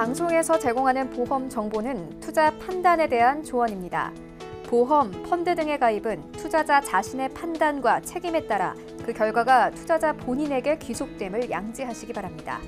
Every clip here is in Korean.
방송에서 제공하는 보험 정보는 투자 판단에 대한 조언입니다. 보험, 펀드 등의 가입은 투자자 자신의 판단과 책임에 따라 그 결과가 투자자 본인에게 귀속됨을 양지하시기 바랍니다.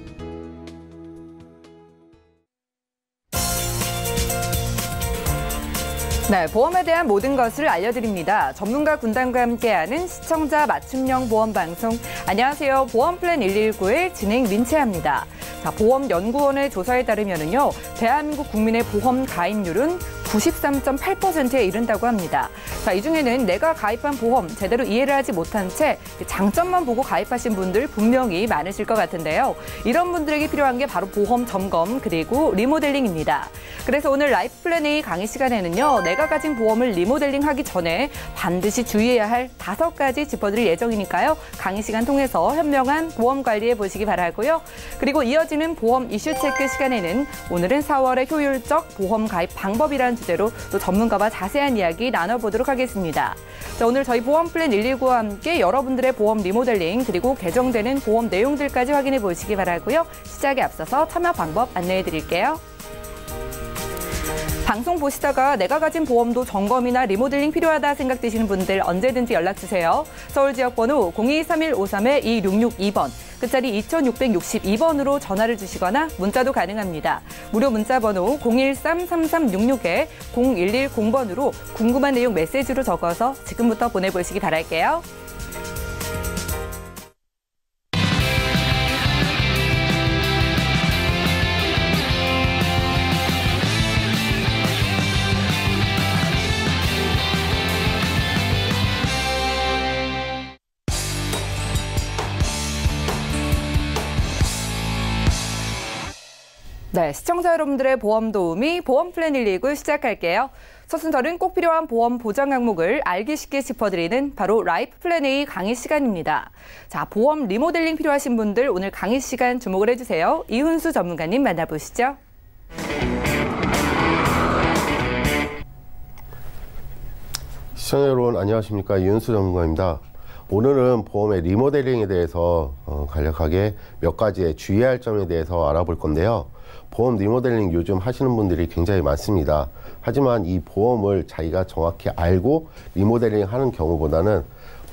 네, 보험에 대한 모든 것을 알려드립니다. 전문가 군단과 함께하는 시청자 맞춤형 보험 방송. 안녕하세요. 보험플랜 119의 진행 민채아입니다. 자, 보험연구원의 조사에 따르면요, 대한민국 국민의 보험 가입률은 93.8%에 이른다고 합니다. 자, 이 중에는 내가 가입한 보험 제대로 이해를 하지 못한 채 장점만 보고 가입하신 분들 분명히 많으실 것 같은데요. 이런 분들에게 필요한 게 바로 보험 점검 그리고 리모델링입니다. 그래서 오늘 라이프플랜 A 강의 시간에는요, 내가 가진 보험을 리모델링하기 전에 반드시 주의해야 할 5가지 짚어드릴 예정이니까요. 강의 시간 통해서 현명한 보험 관리해 보시기 바라고요. 그리고 이어지는 보험 이슈 체크 시간에는 오늘은 4월의 효율적 보험 가입 방법이라는 주제로 또 전문가와 자세한 이야기 나눠보도록 하겠습니다. 자, 오늘 저희 보험플랜 119와 함께 여러분들의 보험 리모델링 그리고 개정되는 보험 내용들까지 확인해 보시기 바라고요. 시작에 앞서서 참여 방법 안내해 드릴게요. 방송 보시다가 내가 가진 보험도 점검이나 리모델링 필요하다 생각되시는 분들 언제든지 연락주세요. 서울 지역번호 023153-2662번, 끝자리 2662번으로 전화를 주시거나 문자도 가능합니다. 무료 문자번호 013-3366-0110번으로 궁금한 내용 메시지로 적어서 지금부터 보내보시기 바랄게요. 네, 시청자 여러분들의 보험 도우미 보험플랜 119 시작할게요. 첫 순서는 꼭 필요한 보험 보장 항목을 알기 쉽게 짚어드리는 바로 라이프플랜 A 강의 시간입니다. 자, 보험 리모델링 필요하신 분들 오늘 강의 시간 주목을 해주세요. 이훈수 전문가님 만나보시죠. 시청자 여러분 안녕하십니까, 이훈수 전문가입니다. 오늘은 보험의 리모델링에 대해서 간략하게 몇 가지의 주의할 점에 대해서 알아볼 건데요. 보험 리모델링 요즘 하시는 분들이 굉장히 많습니다. 하지만 이 보험을 자기가 정확히 알고 리모델링 하는 경우보다는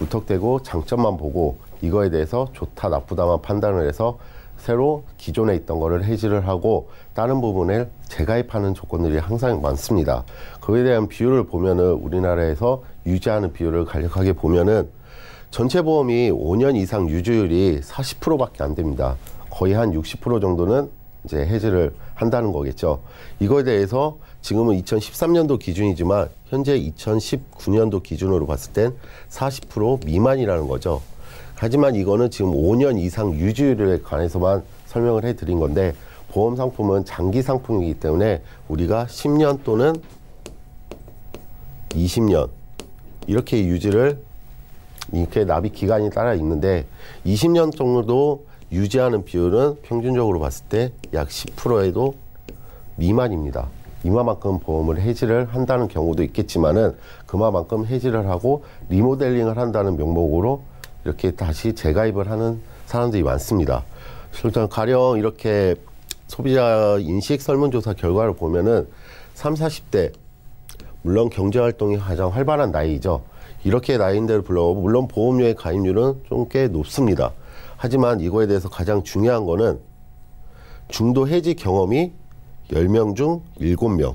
무턱대고 장점만 보고 이거에 대해서 좋다 나쁘다만 판단을 해서 새로 기존에 있던 거를 해지를 하고 다른 부분을 재가입하는 조건들이 항상 많습니다. 그에 대한 비율을 보면은 우리나라에서 유지하는 비율을 간략하게 보면은 전체 보험이 5년 이상 유지율이 40%밖에 안 됩니다. 거의 한 60% 정도는 이제 해지를 한다는 거겠죠. 이거에 대해서 지금은 2013년도 기준이지만 현재 2019년도 기준으로 봤을 땐 40% 미만이라는 거죠. 하지만 이거는 지금 5년 이상 유지율에 관해서만 설명을 해드린 건데, 보험 상품은 장기 상품이기 때문에 우리가 10년 또는 20년 이렇게 유지를 이렇게 납입 기간이 따라 있는데 20년 정도 유지하는 비율은 평균적으로 봤을 때 약 10%에도 미만입니다. 이만큼 보험을 해지를 한다는 경우도 있겠지만은 그만큼 해지를 하고 리모델링을 한다는 명목으로 이렇게 다시 재가입을 하는 사람들이 많습니다. 실제 가령 이렇게 소비자 인식 설문조사 결과를 보면은 30, 40대 물론 경제활동이 가장 활발한 나이죠. 이렇게 나이인데도 불구하고 물론 보험료의 가입률은 좀 꽤 높습니다. 하지만 이거에 대해서 가장 중요한 거는 중도 해지 경험이 10명 중 7명,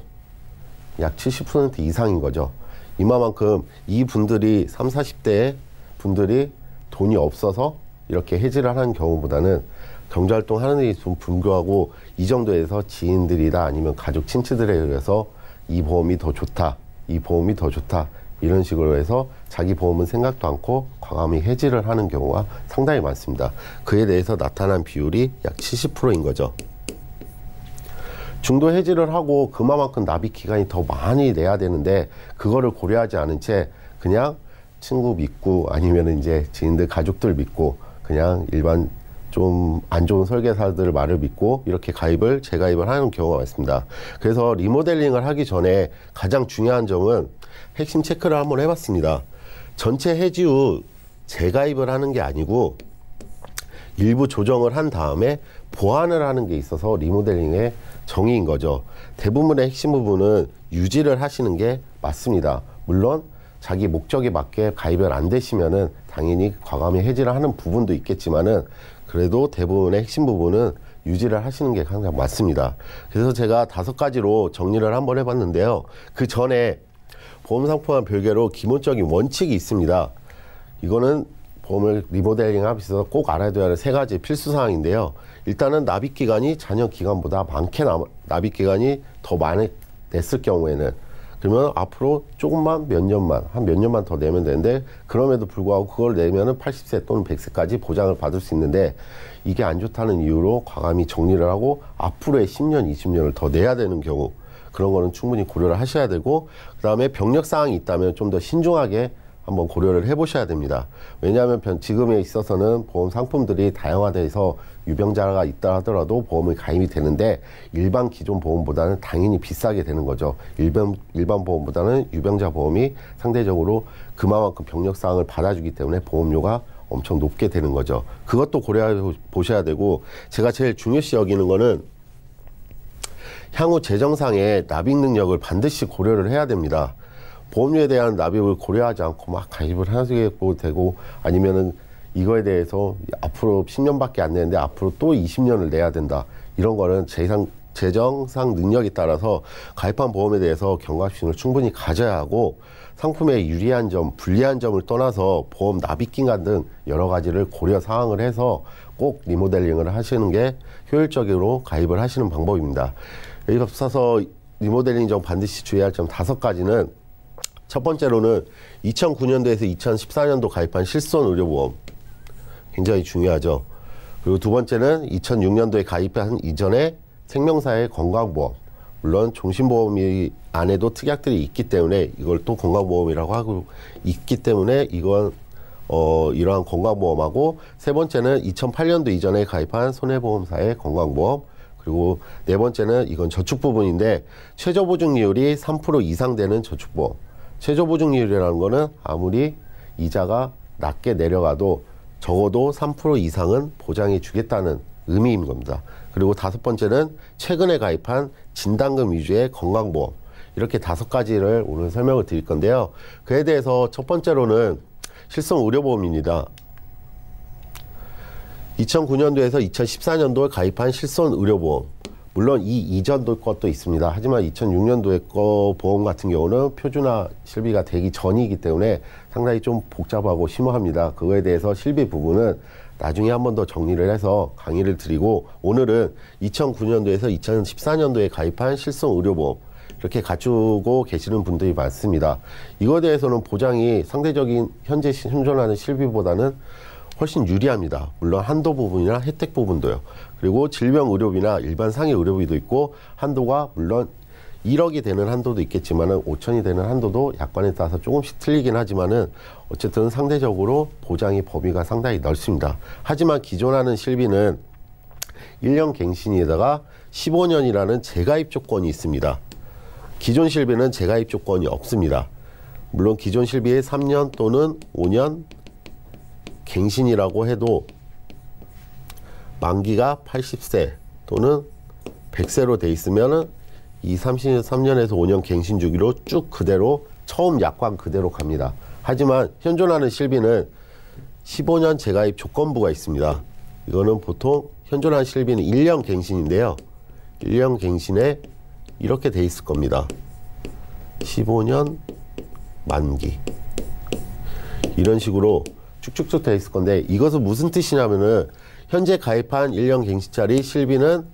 약 70% 이상인 거죠. 이만큼 이 분들이 30, 40대 분들이 돈이 없어서 이렇게 해지를 하는 경우보다는 경제활동 하는 데 좀 불구하고 이 정도에서 지인들이다 아니면 가족 친지들에 의해서 이 보험이 더 좋다, 이 보험이 더 좋다 이런 식으로 해서 자기 보험은 생각도 않고 과감히 해지를 하는 경우가 상당히 많습니다. 그에 대해서 나타난 비율이 약 70%인 거죠. 중도 해지를 하고 그만큼 납입 기간이 더 많이 내야 되는데 그거를 고려하지 않은 채 그냥 친구 믿고 아니면 이제 지인들 가족들 믿고 그냥 일반 좀 안 좋은 설계사들 말을 믿고 이렇게 재가입을 하는 경우가 많습니다. 그래서 리모델링을 하기 전에 가장 중요한 점은 핵심 체크를 한번 해봤습니다. 전체 해지 후 재가입을 하는 게 아니고 일부 조정을 한 다음에 보완을 하는 게 있어서 리모델링의 정의인 거죠. 대부분의 핵심 부분은 유지를 하시는 게 맞습니다. 물론 자기 목적에 맞게 가입을 안 되시면은 당연히 과감히 해지를 하는 부분도 있겠지만은 그래도 대부분의 핵심 부분은 유지를 하시는 게 항상 맞습니다. 그래서 제가 5가지로 정리를 한번 해봤는데요. 그 전에 보험상품과 별개로 기본적인 원칙이 있습니다. 이거는 보험을 리모델링 하면서 꼭 알아둬야 할 3가지 필수사항인데요. 일단은 납입기간이 잔여 기간보다 많게 납입기간이 더 많이 냈을 경우에는 그러면 앞으로 조금만 몇 년만 더 내면 되는데 그럼에도 불구하고 그걸 내면은 80세 또는 100세까지 보장을 받을 수 있는데 이게 안 좋다는 이유로 과감히 정리를 하고 앞으로의 10년, 20년을 더 내야 되는 경우 그런 거는 충분히 고려를 하셔야 되고 그 다음에 병력 사항이 있다면 좀 더 신중하게 한번 고려를 해보셔야 됩니다. 왜냐하면 지금에 있어서는 보험 상품들이 다양화돼서 유병자가 있다 하더라도 보험이 가입이 되는데 일반 기존 보험보다는 당연히 비싸게 되는 거죠. 일반 보험보다는 유병자 보험이 상대적으로 그만큼 병력사항을 받아주기 때문에 보험료가 엄청 높게 되는 거죠. 그것도 고려해 보셔야 되고 제가 제일 중요시 여기는 거는 향후 재정상의 납입 능력을 반드시 고려를 해야 됩니다. 보험료에 대한 납입을 고려하지 않고 막 가입을 하시고 되고 아니면은 이거에 대해서 앞으로 10년밖에 안 내는데 앞으로 또 20년을 내야 된다. 이런 거는 재정상 능력에 따라서 가입한 보험에 대해서 경각심을 충분히 가져야 하고 상품의 유리한 점, 불리한 점을 떠나서 보험 납입기간 등 여러 가지를 고려 사항을 해서 꼭 리모델링을 하시는 게 효율적으로 가입을 하시는 방법입니다. 여기 앞서서 리모델링 중 반드시 주의할 점 5가지는 첫 번째로는 2009년도에서 2014년도 가입한 실손의료보험 굉장히 중요하죠. 그리고 두 번째는 2006년도에 가입한 이전에 생명사의 건강보험 물론 종신보험이 안에도 특약들이 있기 때문에 이걸 또 건강보험이라고 하고 있기 때문에 이건 이러한 건강보험하고 세 번째는 2008년도 이전에 가입한 손해보험사의 건강보험 그리고 네 번째는 이건 저축 부분인데 최저보증률이 3% 이상 되는 저축보험 최저보증률이라는 거는 아무리 이자가 낮게 내려가도 적어도 3% 이상은 보장해 주겠다는 의미인 겁니다. 그리고 5번째는 최근에 가입한 진단금 위주의 건강보험 이렇게 5가지를 오늘 설명을 드릴 건데요. 그에 대해서 첫 번째로는 실손의료보험입니다. 2009년도에서 2014년도에 가입한 실손의료보험 물론 이 이전도 것도 있습니다. 하지만 2006년도에 거 보험 같은 경우는 표준화 실비가 되기 전이기 때문에 상당히 좀 복잡하고 심오합니다. 그거에 대해서 실비 부분은 나중에 한 번 더 정리를 해서 강의를 드리고 오늘은 2009년도에서 2014년도에 가입한 실손의료보험 이렇게 갖추고 계시는 분들이 많습니다. 이거에 대해서는 보장이 상대적인 현재 현존하는 실비보다는 훨씬 유리합니다. 물론 한도 부분이나 혜택 부분도요. 그리고 질병의료비나 일반 상해의료비도 있고 한도가 물론 1억이 되는 한도도 있겠지만은 5천이 되는 한도도 약관에 따라서 조금씩 틀리긴 하지만은 어쨌든 상대적으로 보장의 범위가 상당히 넓습니다. 하지만 기존하는 실비는 1년 갱신에다가 15년이라는 재가입 조건이 있습니다. 기존 실비는 재가입 조건이 없습니다. 물론 기존 실비의 3년 또는 5년 갱신이라고 해도 만기가 80세 또는 100세로 돼 있으면은 이 33년에서 5년 갱신 주기로 쭉 그대로 처음 약관 그대로 갑니다. 하지만 현존하는 실비는 15년 재가입 조건부가 있습니다. 이거는 보통 현존하는 실비는 1년 갱신인데요. 1년 갱신에 이렇게 돼 있을 겁니다. 15년 만기 이런 식으로 쭉쭉쭉 돼 있을 건데 이것은 무슨 뜻이냐면은 현재 가입한 1년 갱신짜리 실비는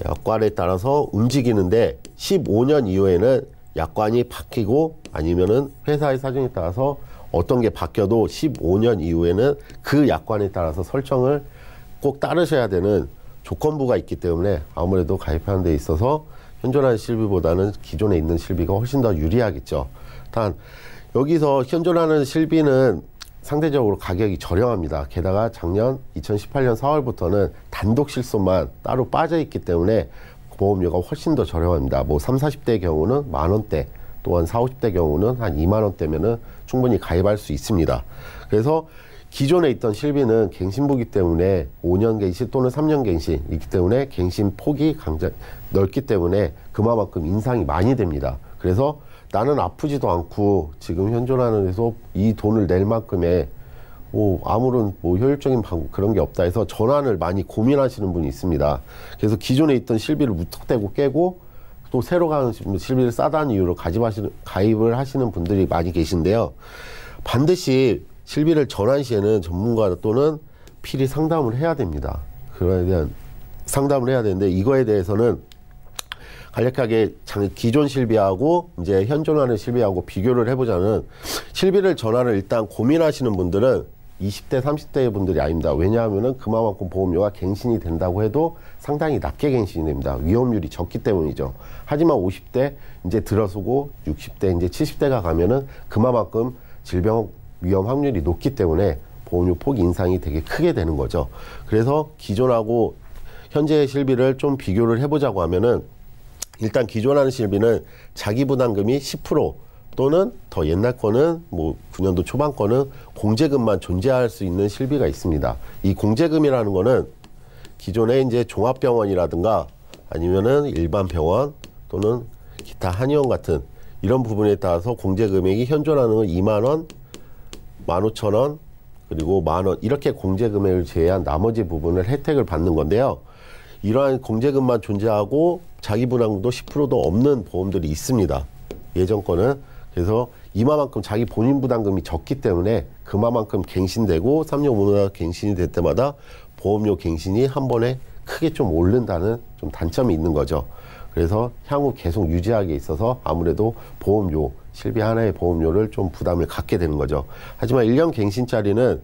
약관에 따라서 움직이는데 15년 이후에는 약관이 바뀌고 아니면은 회사의 사정에 따라서 어떤 게 바뀌어도 15년 이후에는 그 약관에 따라서 설정을 꼭 따르셔야 되는 조건부가 있기 때문에 아무래도 가입하는 데 있어서 현존하는 실비보다는 기존에 있는 실비가 훨씬 더 유리하겠죠. 단 여기서 현존하는 실비는 상대적으로 가격이 저렴합니다. 게다가 작년 2018년 4월부터는 단독 실손만 따로 빠져 있기 때문에 보험료가 훨씬 더 저렴합니다. 뭐 30, 40대의 경우는 10,000원대 또한 40, 50대 경우는 한 20,000원대면은 충분히 가입할 수 있습니다. 그래서 기존에 있던 실비는 갱신보기 때문에 5년 갱신 또는 3년 갱신이기 때문에 갱신 폭이 넓기 때문에 그만큼 인상이 많이 됩니다. 그래서 나는 아프지도 않고 지금 현존하는 데서 이 돈을 낼 만큼의 아무런 효율적인 방법 그런 게 없다 해서 전환을 많이 고민하시는 분이 있습니다. 그래서 기존에 있던 실비를 무턱대고 깨고 또 새로 가는 실비를 싸다는 이유로 가입을 하시는 분들이 많이 계신데요. 반드시 실비를 전환 시에는 전문가 또는 필히 상담을 해야 됩니다. 그거에 대한 상담을 해야 되는데 이거에 대해서는 간략하게 기존 실비하고 이제 현존하는 실비하고 비교를 해보자면 실비를 전환을 일단 고민하시는 분들은 20대, 30대의 분들이 아닙니다. 왜냐하면은 그만큼 보험료가 갱신이 된다고 해도 상당히 낮게 갱신이 됩니다. 위험률이 적기 때문이죠. 하지만 50대 이제 들어서고 60대 이제 70대가 가면은 그만큼 질병 위험 확률이 높기 때문에 보험료 폭 인상이 되게 크게 되는 거죠. 그래서 기존하고 현재의 실비를 좀 비교를 해보자고 하면은 일단 기존하는 실비는 자기 부담금이 10% 또는 더 옛날 거는 9년도 초반 거는 공제금만 존재할 수 있는 실비가 있습니다. 이 공제금이라는 거는 기존에 이제 종합병원이라든가 아니면은 일반 병원 또는 기타 한의원 같은 이런 부분에 따라서 공제 금액이 현존하는 건 2만 원, 15,000원, 그리고 10,000원 이렇게 공제 금액을 제외한 나머지 부분을 혜택을 받는 건데요. 이러한 공제금만 존재하고 자기 부담금도 10%도 없는 보험들이 있습니다. 예전 거는. 그래서 이만큼 자기 본인 부담금이 적기 때문에 그만큼 갱신되고 3년 5년 갱신이 될 때마다 보험료 갱신이 한 번에 크게 좀 오른다는 좀 단점이 있는 거죠. 그래서 향후 계속 유지하기에 있어서 아무래도 보험료, 실비 하나의 보험료를 좀 부담을 갖게 되는 거죠. 하지만 1년 갱신짜리는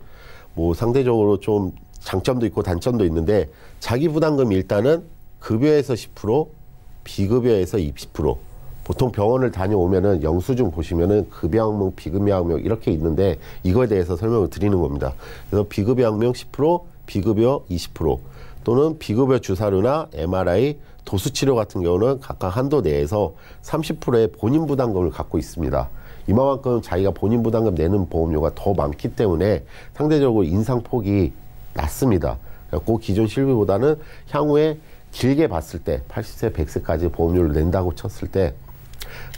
상대적으로 좀 장점도 있고 단점도 있는데 자기 부담금이 일단은 급여에서 10%, 비급여에서 20%. 보통 병원을 다녀오면은 영수증 보시면은 급여 항목, 비급여 항목 이렇게 있는데 이거에 대해서 설명을 드리는 겁니다. 그래서 비급여 항목 10%, 비급여 20% 또는 비급여 주사료나 MRI, 도수치료 같은 경우는 각각 한도 내에서 30%의 본인 부담금을 갖고 있습니다. 이만큼 자기가 본인 부담금 내는 보험료가 더 많기 때문에 상대적으로 인상폭이 낮습니다. 그래서 기존 실비보다는 향후에 길게 봤을 때 80세, 100세까지 보험료를 낸다고 쳤을 때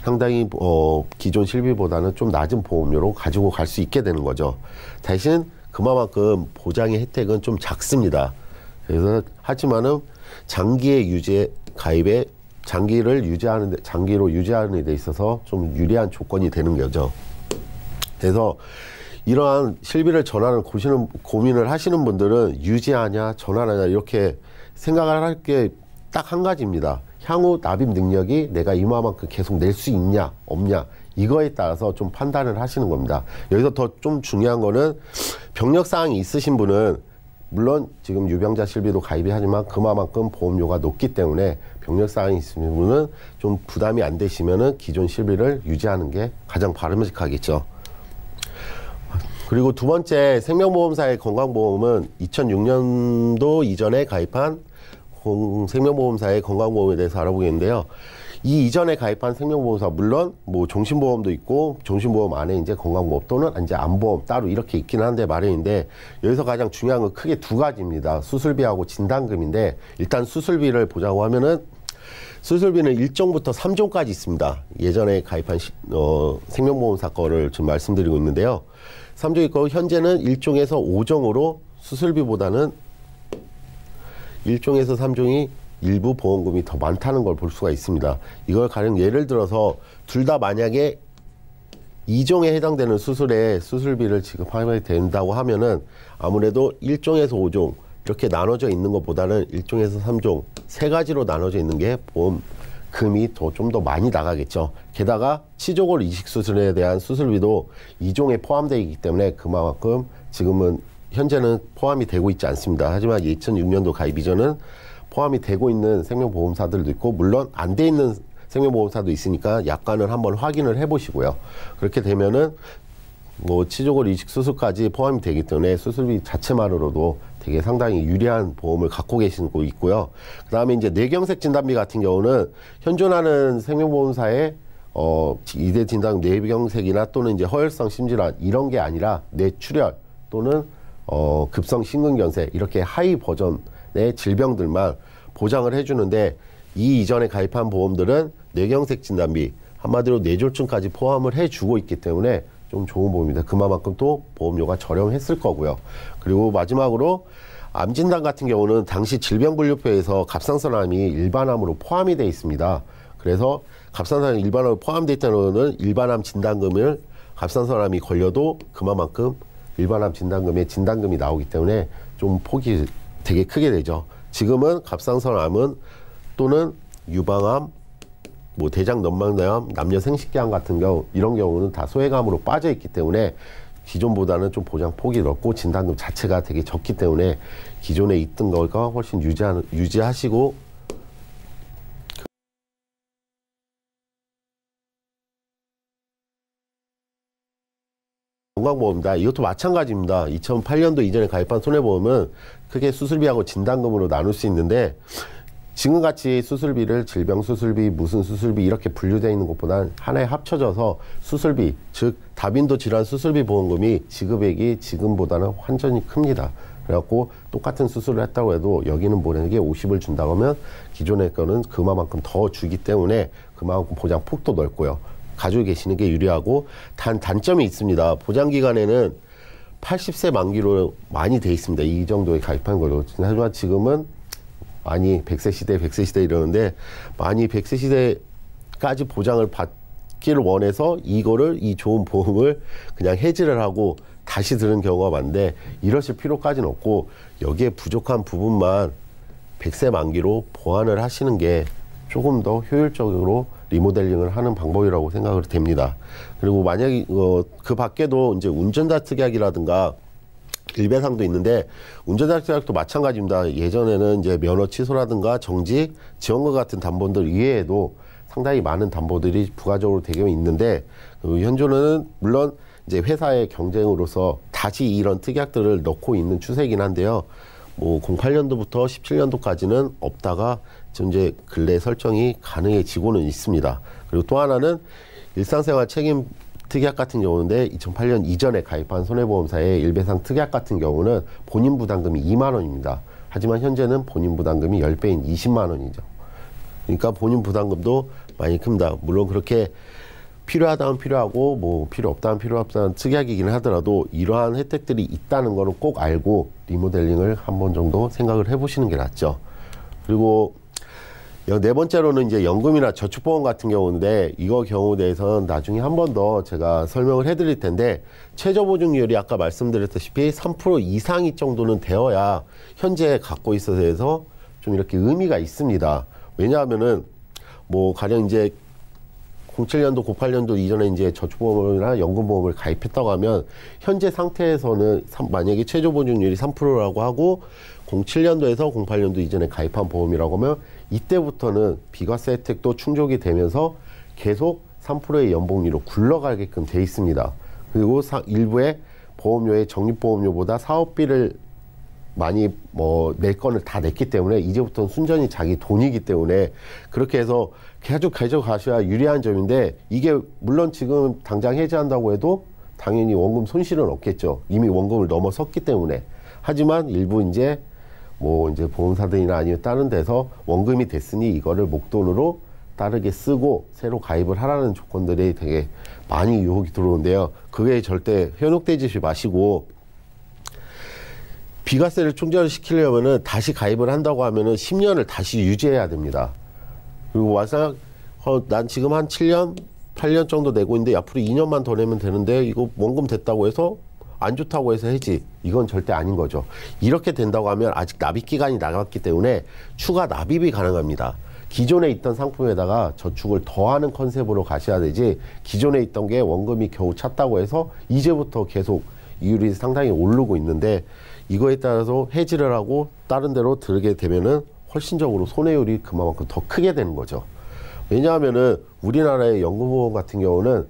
상당히 기존 실비보다는 좀 낮은 보험료로 가지고 갈 수 있게 되는 거죠. 대신 그만큼 보장의 혜택은 좀 작습니다. 그래서 하지만은 장기의 유지 가입에 장기로 유지하는 데 있어서 좀 유리한 조건이 되는 거죠. 그래서 이러한 실비를 전환을 고민을 하시는 분들은 유지하냐 전환하냐 이렇게 생각을 할 게 딱 한 가지입니다. 향후 납입 능력이 내가 이만큼 계속 낼 수 있냐 없냐 이거에 따라서 좀 판단을 하시는 겁니다. 여기서 더 좀 중요한 거는 병력사항이 있으신 분은 물론 지금 유병자 실비도 가입이 하지만 그만큼 보험료가 높기 때문에 병력사항이 있으신 분은 좀 부담이 안 되시면은 기존 실비를 유지하는 게 가장 바람직하겠죠. 그리고 두 번째 생명보험사의 건강보험은 2006년도 이전에 가입한 생명보험사의 건강보험에 대해서 알아보겠는데요. 이 이전에 가입한 생명보험사 물론 종신보험도 있고 종신보험 안에 이제 건강보험 또는 이제 암보험 따로 이렇게 있긴 한데 마련인데 여기서 가장 중요한 건 크게 두 가지입니다. 수술비하고 진단금인데 일단 수술비를 보자고 하면은 수술비는 1종부터 3종까지 있습니다. 예전에 가입한 생명보험사 거를 지금 말씀드리고 있는데요. 3종 있고 현재는 1종에서 5종으로 수술비보다는 1종에서 3종이 일부 보험금이 더 많다는 걸 볼 수가 있습니다. 이걸 가령 예를 들어서 둘 다 만약에 2종에 해당되는 수술에 수술비를 지급하게 된다고 하면은 아무래도 1종에서 5종 이렇게 나눠져 있는 것보다는 1종에서 3종 세 가지로 나눠져 있는 게 보험금이 좀 더 많이 나가겠죠. 게다가 치조골 이식 수술에 대한 수술비도 2종에 포함되어 있기 때문에 그만큼 지금은 현재는 포함이 되고 있지 않습니다. 하지만 2006년도 가입 이전은 포함이 되고 있는 생명보험사들도 있고 물론 안 돼 있는 생명보험사도 있으니까 약관을 한번 확인을 해보시고요. 그렇게 되면은 치조골 이식 수술까지 포함이 되기 때문에 수술비 자체만으로도 되게 상당히 유리한 보험을 갖고 계시고 있고요. 그 다음에 이제 뇌경색 진단비 같은 경우는 현존하는 생명보험사의 이대 진단 뇌경색이나 또는 이제 허혈성 심질환 이런 게 아니라 뇌출혈 또는 급성 심근경색 이렇게 하위 버전의 질병들만 보장을 해주는데 이 이전에 가입한 보험들은 뇌경색 진단비 한마디로 뇌졸중까지 포함을 해주고 있기 때문에 좀 좋은 보험입니다. 그만큼 또 보험료가 저렴했을 거고요. 그리고 마지막으로 암진단 같은 경우는 당시 질병분류표에서 갑상선암이 일반암으로 포함이 되어 있습니다. 그래서 갑상선암이 일반암으로 포함되어 있다는 것은 일반암 진단금을 갑상선암이 걸려도 그만큼 일반암 진단금에 진단금이 나오기 때문에 좀 폭이 되게 크게 되죠. 지금은 갑상선암은 또는 유방암, 뭐 대장 넘막내암, 남녀 생식기암 같은 경우 이런 경우는 다 소외감으로 빠져 있기 때문에 기존보다는 좀 보장 폭이 넓고 진단금 자체가 되게 적기 때문에 기존에 있던 거가 훨씬 유지하시고 건강보험입니다. 이것도 마찬가지입니다. 2008년도 이전에 가입한 손해보험은 크게 수술비하고 진단금으로 나눌 수 있는데 지금같이 수술비를 질병수술비, 무슨 수술비 이렇게 분류되어 있는 것보다는 하나에 합쳐져서 수술비, 즉 다빈도 질환 수술비 보험금이 지급액이 지금보다는 완전히 큽니다. 그래갖고 똑같은 수술을 했다고 해도 여기는 모르게 50을 준다고 하면 기존의 거는 그만큼 더 주기 때문에 그만큼 보장 폭도 넓고요. 가지고 계시는 게 유리하고 단점이 있습니다. 보장기간에는 80세 만기로 많이 돼 있습니다. 이 정도에 가입한 걸로. 하지만 지금은 많이 100세 시대 이러는데 많이 100세 시대까지 보장을 받기를 원해서 이거를 이 좋은 보험을 그냥 해지를 하고 다시 드는 경우가 많은데 이러실 필요까지는 없고 여기에 부족한 부분만 100세 만기로 보완을 하시는 게 조금 더 효율적으로 리모델링을 하는 방법이라고 생각을 됩니다. 그리고 만약에 그 밖에도 이제 운전자 특약이라든가 일배상도 있는데 운전자 특약도 마찬가지입니다. 예전에는 이제 면허 취소라든가 정지, 지원금 같은 담보들 이외에도 상당히 많은 담보들이 부가적으로 되어 있는데 현존은 물론 이제 회사의 경쟁으로서 다시 이런 특약들을 넣고 있는 추세이긴 한데요. 뭐 08년도부터 17년도까지는 없다가 지금 이제 근래 설정이 가능해지고는 있습니다. 그리고 또 하나는 일상생활 책임 특약 같은 경우인데 2008년 이전에 가입한 손해보험사의 일배상 특약 같은 경우는 본인 부담금이 2만 원입니다. 하지만 현재는 본인 부담금이 10배인 20만 원이죠. 그러니까 본인 부담금도 많이 큽니다. 물론 그렇게 필요하다면 필요하고 뭐 필요 없다면 필요 없다는 특약이긴 하더라도 이러한 혜택들이 있다는 거는 꼭 알고 리모델링을 한 번 정도 생각을 해보시는 게 낫죠. 그리고 네 번째로는 이제 연금이나 저축보험 같은 경우인데 이거 경우에 대해서는 나중에 한 번 더 제가 설명을 해드릴 텐데 최저보증률이 아까 말씀드렸다시피 3% 이상이 정도는 되어야 현재 갖고 있어서 해서 좀 이렇게 의미가 있습니다. 왜냐하면은 뭐 가령 이제 07년도, 08년도 이전에 이제 저축보험이나 연금보험을 가입했다고 하면 현재 상태에서는 만약에 최저보증률이 3%라고 하고 07년도에서 08년도 이전에 가입한 보험이라고 하면 이때부터는 비과세 혜택도 충족이 되면서 계속 3%의 연봉률로 굴러가게끔 돼 있습니다. 그리고 일부의 보험료의 적립보험료보다 사업비를 많이 낼 거를 다 냈기 때문에 이제부터는 순전히 자기 돈이기 때문에 그렇게 해서 계속 가져가셔야 유리한 점인데 이게 물론 지금 당장 해지한다고 해도 당연히 원금 손실은 없겠죠. 이미 원금을 넘어섰기 때문에. 하지만 일부 이제 이제 보험사들이나 아니면 다른 데서 원금이 됐으니 이거를 목돈으로 따르게 쓰고 새로 가입을 하라는 조건들이 되게 많이 유혹이 들어오는데요. 그게 절대 현혹되지 마시고 비과세를 충전시키려면은 다시 가입을 한다고 하면은 10년을 다시 유지해야 됩니다. 그리고 와서 난 지금 한 7년, 8년 정도 내고 있는데 앞으로 2년만 더 내면 되는데 이거 원금 됐다고 해서 안 좋다고 해서 해지. 이건 절대 아닌 거죠. 이렇게 된다고 하면 아직 납입 기간이 나갔기 때문에 추가 납입이 가능합니다. 기존에 있던 상품에다가 저축을 더하는 컨셉으로 가셔야 되지 기존에 있던 게 원금이 겨우 찼다고 해서 이제부터 계속 이율이 상당히 오르고 있는데 이거에 따라서 해지를 하고 다른 데로 들게 되면은 훨씬적으로 손해율이 그만큼 더 크게 되는 거죠. 왜냐하면은 우리나라의 연금보험 같은 경우는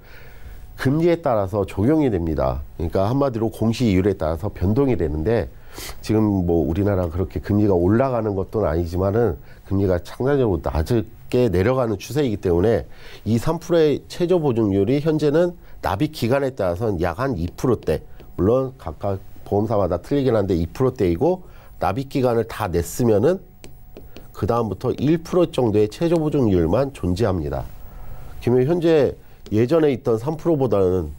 금리에 따라서 적용이 됩니다. 그러니까 한마디로 공시이율에 따라서 변동이 되는데 지금 뭐 우리나라 그렇게 금리가 올라가는 것도 아니지만은 금리가 상대적으로 낮게 내려가는 추세이기 때문에 이 3%의 최저 보증률이 현재는 납입 기간에 따라서는 약 한 2%대 물론 각각 보험사마다 틀리긴 한데 2%대이고 납입 기간을 다 냈으면은 그 다음부터 1% 정도의 최저 보증률만 존재합니다. 그러면 현재 예전에 있던 3%보다는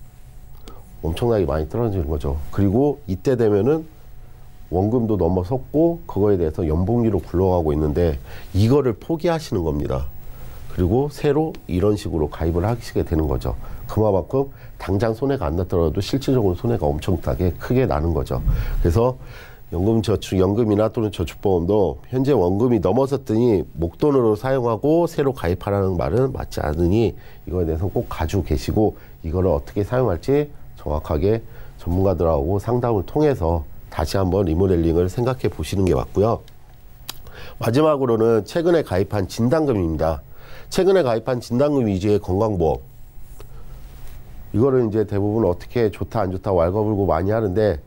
엄청나게 많이 떨어지는 거죠. 그리고 이때 되면은 원금도 넘어섰고 그거에 대해서 연봉리로 굴러가고 있는데 이거를 포기하시는 겁니다. 그리고 새로 이런 식으로 가입을 하시게 되는 거죠. 그만큼 당장 손해가 안 났더라도 실질적으로 손해가 엄청나게 크게 나는 거죠. 그래서 연금이나 또는 저축보험도 현재 원금이 넘어섰더니 목돈으로 사용하고 새로 가입하라는 말은 맞지 않으니 이거에 대해서 꼭 가지고 계시고 이거를 어떻게 사용할지 정확하게 전문가들하고 상담을 통해서 다시 한번 리모델링을 생각해 보시는 게 맞고요. 마지막으로는 최근에 가입한 진단금입니다. 최근에 가입한 진단금 위주의 건강보험. 이거를 이제 대부분 어떻게 좋다 안 좋다 왈가불고 많이 하는데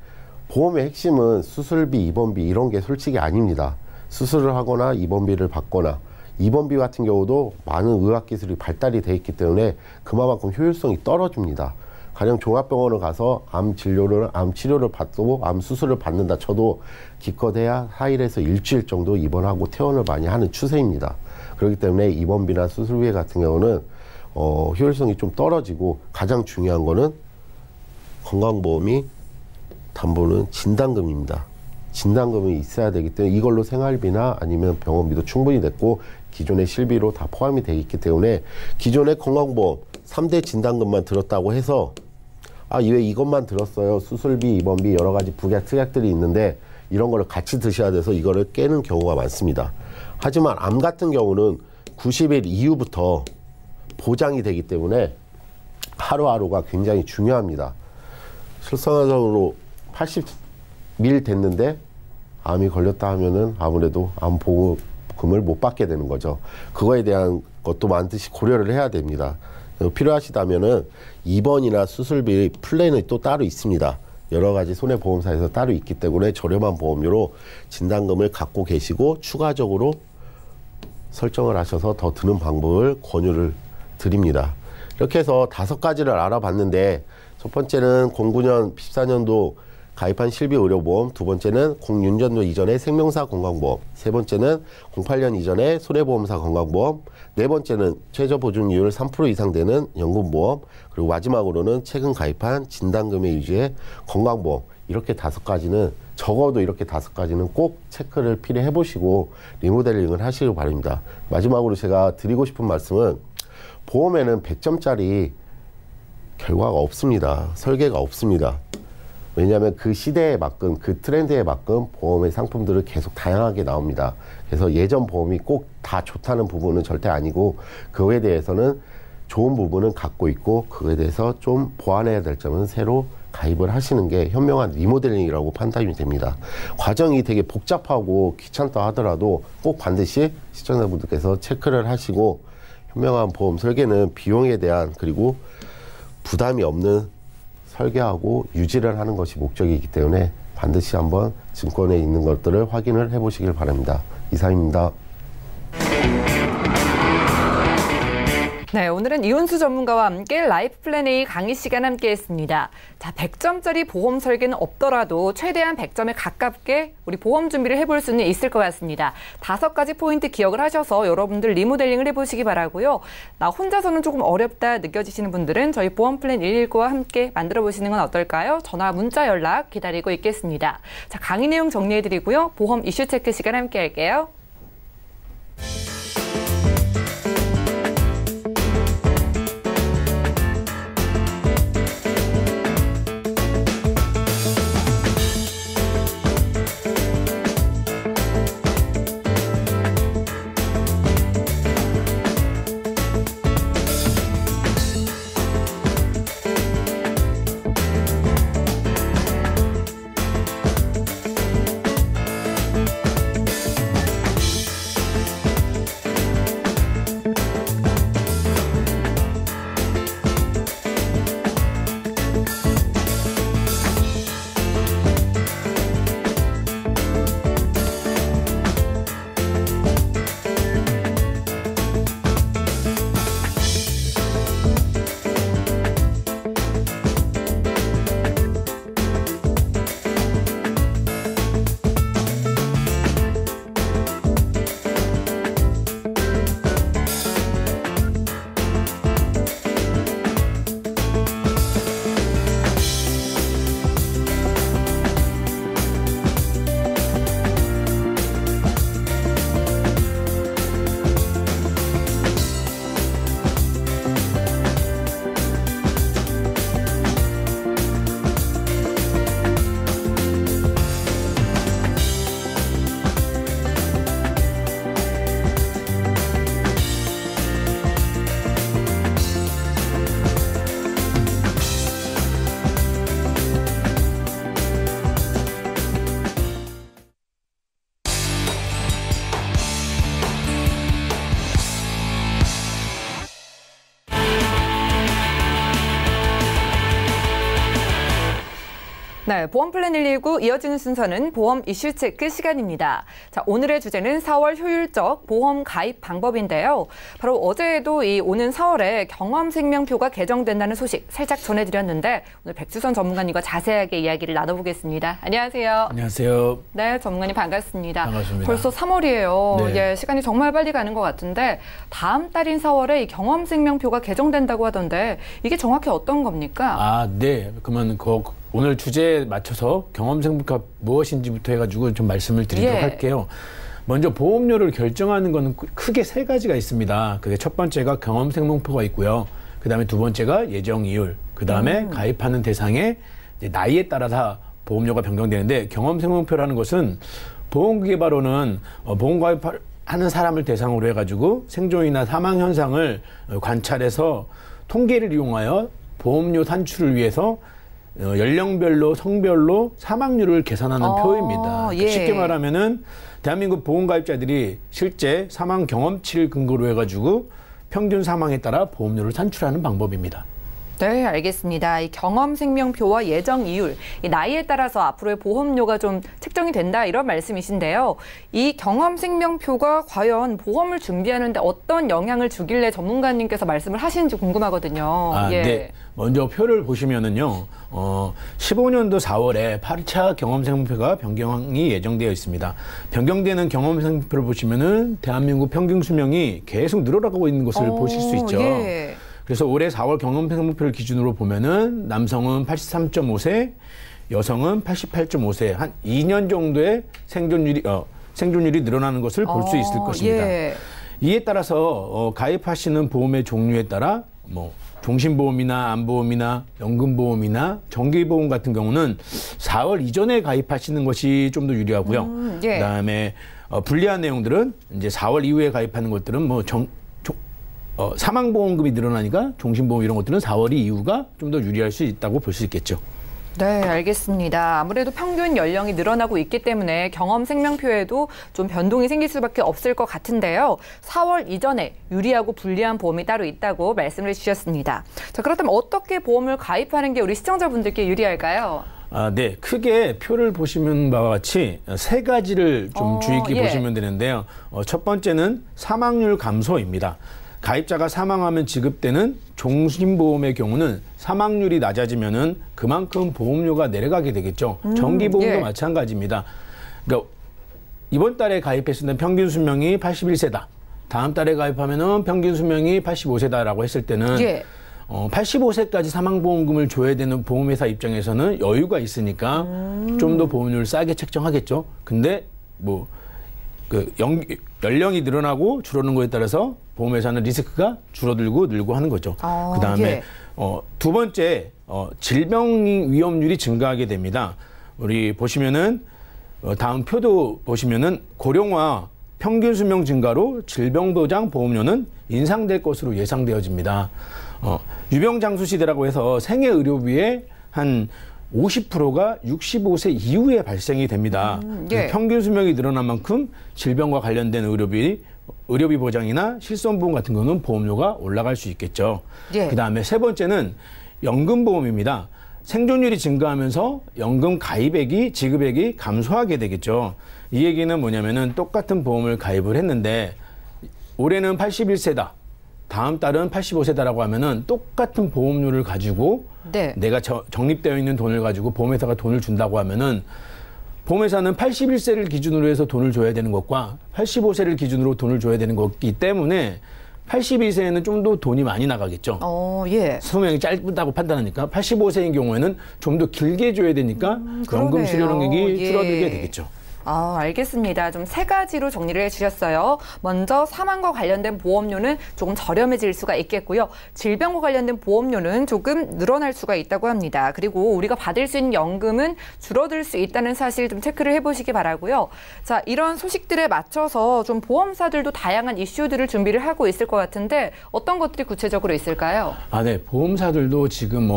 보험의 핵심은 수술비, 입원비 이런 게 솔직히 아닙니다. 수술을 하거나 입원비를 받거나 입원비 같은 경우도 많은 의학기술이 발달이 돼 있기 때문에 그만큼 효율성이 떨어집니다. 가령 종합병원을 가서 암 치료를 받고 암 수술을 받는다 쳐도 기껏해야 4일에서 일주일 정도 입원하고 퇴원을 많이 하는 추세입니다. 그렇기 때문에 입원비나 수술비 같은 경우는 효율성이 좀 떨어지고 가장 중요한 거는 건강보험이 담보는 진단금입니다. 진단금이 있어야 되기 때문에 이걸로 생활비나 아니면 병원비도 충분히 됐고 기존의 실비로 다 포함이 되어 있기 때문에 기존의 건강보험 3대 진단금만 들었다고 해서 왜 이것만 들었어요. 수술비, 입원비 여러 가지 부약, 특약들이 있는데 이런 거를 같이 드셔야 돼서 이거를 깨는 경우가 많습니다. 하지만 암 같은 경우는 90일 이후부터 보장이 되기 때문에 하루하루가 굉장히 중요합니다. 실생활적으로 80일 됐는데 암이 걸렸다 하면은 아무래도 암보험금을 못 받게 되는 거죠. 그거에 대한 것도 반드시 고려를 해야 됩니다. 필요하시다면은 입원이나 수술비 플랜이 또 따로 있습니다. 여러 가지 손해보험사에서 따로 있기 때문에 저렴한 보험료로 진단금을 갖고 계시고 추가적으로 설정을 하셔서 더 드는 방법을 권유를 드립니다. 이렇게 해서 5가지를 알아봤는데 첫 번째는 09년, 14년도 가입한 실비의료보험, 두 번째는 06년도 이전의 생명사 건강보험, 세 번째는 08년 이전의 손해보험사 건강보험, 네 번째는 최저 보증률 3% 이상 되는 연금보험, 그리고 마지막으로는 최근 가입한 진단금의 위주의 건강보험. 이렇게 5가지는 적어도 이렇게 5가지는 꼭 체크를 필요해 보시고 리모델링을 하시길 바랍니다. 마지막으로 제가 드리고 싶은 말씀은 보험에는 100점짜리 결과가 없습니다. 설계가 없습니다. 왜냐하면 그 시대에 맞건 그 트렌드에 맞건 보험의 상품들을 계속 다양하게 나옵니다. 그래서 예전 보험이 꼭 다 좋다는 부분은 절대 아니고 그거에 대해서는 좋은 부분은 갖고 있고 그거에 대해서 좀 보완해야 될 점은 새로 가입을 하시는 게 현명한 리모델링이라고 판단이 됩니다. 과정이 되게 복잡하고 귀찮다 하더라도 꼭 반드시 시청자분들께서 체크를 하시고 현명한 보험 설계는 비용에 대한 그리고 부담이 없는 설계하고 유지를 하는 것이 목적이기 때문에 반드시 한번 증권에 있는 것들을 확인을 해 보시길 바랍니다. 이상입니다. 네, 오늘은 이훈수 전문가와 함께 라이프 플랜 A 강의 시간 함께 했습니다. 자, 100점짜리 보험 설계는 없더라도 최대한 100점에 가깝게 우리 보험 준비를 해볼 수는 있을 것 같습니다. 5가지 포인트 기억을 하셔서 여러분들 리모델링을 해보시기 바라고요. 나 혼자서는 조금 어렵다 느껴지시는 분들은 저희 보험 플랜 119와 함께 만들어 보시는 건 어떨까요? 전화, 문자 연락 기다리고 있겠습니다. 자, 강의 내용 정리해드리고요. 보험 이슈 체크 시간 함께 할게요. 네, 보험 플랜 119 이어지는 순서는 보험 이슈 체크 시간입니다. 자, 오늘의 주제는 4월 효율적 보험 가입 방법인데요. 바로 어제에도 이 오는 4월에 경험생명표가 개정된다는 소식 살짝 전해드렸는데 오늘 백수선 전문가님과 자세하게 이야기를 나눠보겠습니다. 안녕하세요. 안녕하세요. 네, 전문가님 반갑습니다. 반갑습니다. 벌써 3월이에요. 네. 예, 시간이 정말 빨리 가는 것 같은데 다음 달인 4월에 이 경험생명표가 개정된다고 하던데 이게 정확히 어떤 겁니까? 아, 네. 그러면 오늘 주제에 맞춰서 경험생명표가 무엇인지부터 해가지고 좀 말씀을 드리도록 예. 할게요. 먼저 보험료를 결정하는 거는 크게 세 가지가 있습니다. 그게 첫 번째가 경험생명표가 있고요. 그 다음에 두 번째가 예정이율. 그 다음에 가입하는 대상의 이제 나이에 따라서 보험료가 변경되는데 경험생명표라는 것은 보험기계바로는 보험 가입하는 사람을 대상으로 해가지고 생존이나 사망 현상을 관찰해서 통계를 이용하여 보험료 산출을 위해서 연령별로 성별로 사망률을 계산하는 표입니다. 예. 쉽게 말하면은 대한민국 보험가입자들이 실제 사망 경험치를 근거로 해가지고 평균 사망에 따라 보험료를 산출하는 방법입니다. 네, 알겠습니다. 이 경험생명표와 예정이율, 이 나이에 따라서 앞으로의 보험료가 좀 책정이 된다 이런 말씀이신데요. 이 경험생명표가 과연 보험을 준비하는데 어떤 영향을 주길래 전문가님께서 말씀을 하시는지 궁금하거든요. 아, 예. 네. 먼저 표를 보시면은요, 15년도 4월에 8차 경험생명표가 변경이 예정되어 있습니다. 변경되는 경험생명표를 보시면은 대한민국 평균 수명이 계속 늘어나고 있는 것을 보실 수 있죠. 예. 그래서 올해 4월 경험생명표를 기준으로 보면은 남성은 83.5세, 여성은 88.5세, 한 2년 정도의 생존율이 늘어나는 것을 볼 수 있을 것입니다. 예. 이에 따라서 가입하시는 보험의 종류에 따라 뭐 종신보험이나 안보험이나 연금보험이나 정기보험 같은 경우는 4월 이전에 가입하시는 것이 좀 더 유리하고요. 예. 그다음에 불리한 내용들은 이제 4월 이후에 가입하는 것들은 뭐 사망보험금이 늘어나니까 종신보험 이런 것들은 4월 이후가 좀 더 유리할 수 있다고 볼 수 있겠죠. 네, 알겠습니다. 아무래도 평균 연령이 늘어나고 있기 때문에 경험생명표에도 좀 변동이 생길 수밖에 없을 것 같은데요. 4월 이전에 유리하고 불리한 보험이 따로 있다고 말씀을 주셨습니다. 자, 그렇다면 어떻게 보험을 가입하는 게 우리 시청자분들께 유리할까요? 아, 네. 크게 표를 보시면 바와 같이 세 가지를 좀 주의 깊게 예. 보시면 되는데요. 첫 번째는 사망률 감소입니다. 가입자가 사망하면 지급되는 종신보험의 경우는 사망률이 낮아지면은 그만큼 보험료가 내려가게 되겠죠. 정기보험도 예. 마찬가지입니다. 그러니까 이번 달에 가입했을 때 평균 수명이 81세다. 다음 달에 가입하면은 평균 수명이 85세다라고 했을 때는 예. 85세까지 사망보험금을 줘야 되는 보험회사 입장에서는 여유가 있으니까 좀 더 보험료를 싸게 책정하겠죠. 근데 연령이 늘어나고 줄어드는 거에 따라서 보험회사는 리스크가 줄어들고 늘고 하는 거죠. 그다음에 예. 두 번째 질병 위험률이 증가하게 됩니다. 우리 보시면은 다음 표도 보시면은 고령화 평균 수명 증가로 질병보장 보험료는 인상될 것으로 예상되어집니다. 유병장수 시대라고 해서 생애 의료비의 한 50%가 65세 이후에 발생이 됩니다. 예. 평균 수명이 늘어난 만큼 질병과 관련된 의료비 보장이나 실손보험 같은 경우는 보험료가 올라갈 수 있겠죠. 예. 그다음에 세 번째는 연금보험입니다. 생존율이 증가하면서 연금 가입액이 지급액이 감소하게 되겠죠. 이 얘기는 뭐냐면은 똑같은 보험을 가입을 했는데 올해는 81세다. 다음 달은 85세다라고 하면은 똑같은 보험료를 가지고 네. 내가 적립되어 있는 돈을 가지고 보험회사가 돈을 준다고 하면은 보험회사는 81세를 기준으로 해서 돈을 줘야 되는 것과 85세를 기준으로 돈을 줘야 되는 것이기 때문에 82세에는 좀 더 돈이 많이 나가겠죠. 예. 수명이 짧다고 판단하니까 85세인 경우에는 좀 더 길게 줘야 되니까 연금 수령액이 줄어들게 되겠죠. 알겠습니다. 좀 세 가지로 정리를 해주셨어요. 먼저 사망과 관련된 보험료는 조금 저렴해질 수가 있겠고요. 질병과 관련된 보험료는 조금 늘어날 수가 있다고 합니다. 그리고 우리가 받을 수 있는 연금은 줄어들 수 있다는 사실 좀 체크를 해보시기 바라고요. 자, 이런 소식들에 맞춰서 좀 보험사들도 다양한 이슈들을 준비를 하고 있을 것 같은데 어떤 것들이 구체적으로 있을까요? 네. 보험사들도 지금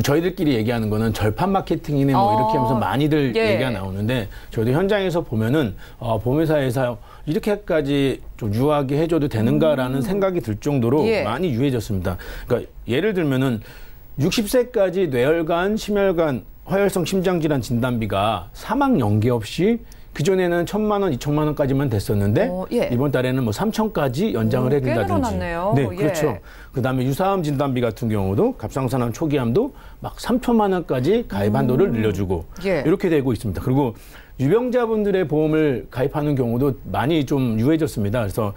저희들끼리 얘기하는 거는 절판 마케팅이네 이렇게 하면서 많이들 예. 얘기가 나오는데 저희도 현장에서 보면은 보험회사에서 이렇게까지 좀 유하게 해줘도 되는가라는 생각이 들 정도로 예. 많이 유해졌습니다. 그러니까 예를 들면은 60세까지 뇌혈관, 심혈관 허혈성 심장질환 진단비가 사망 연계 없이 그전에는 1,000만 원, 2천만 원까지만 됐었는데 예. 이번 달에는 뭐 3천까지 연장을 꽤 해준다든지. 늘어났네요. 네, 예. 그렇죠. 그다음에 유사암 진단비 같은 경우도 갑상선암 초기암도 막 3천만 원까지 가입 한도를 늘려주고 예. 이렇게 되고 있습니다. 그리고 유병자분들의 보험을 가입하는 경우도 많이 좀 유해졌습니다. 그래서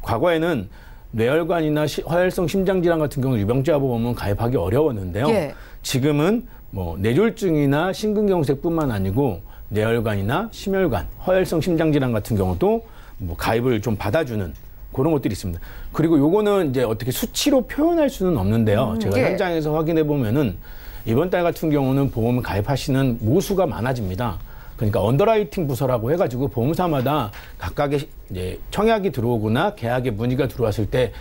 과거에는 뇌혈관이나 허혈성 심장질환 같은 경우 유병자 보험은 가입하기 어려웠는데요. 예. 지금은 뭐 뇌졸중이나 심근경색뿐만 아니고 뇌혈관이나 심혈관, 허혈성 심장질환 같은 경우도 뭐 가입을 좀 받아주는 그런 것들이 있습니다. 그리고 요거는 이제 어떻게 수치로 표현할 수는 없는데요. 제가 예. 현장에서 확인해 보면은 이번 달 같은 경우는 보험을 가입하시는 모수가 많아집니다. 그러니까 언더라이팅 부서라고 해가지고 보험사마다 각각의 이제 청약이 들어오거나 계약에 문의가 들어왔을 때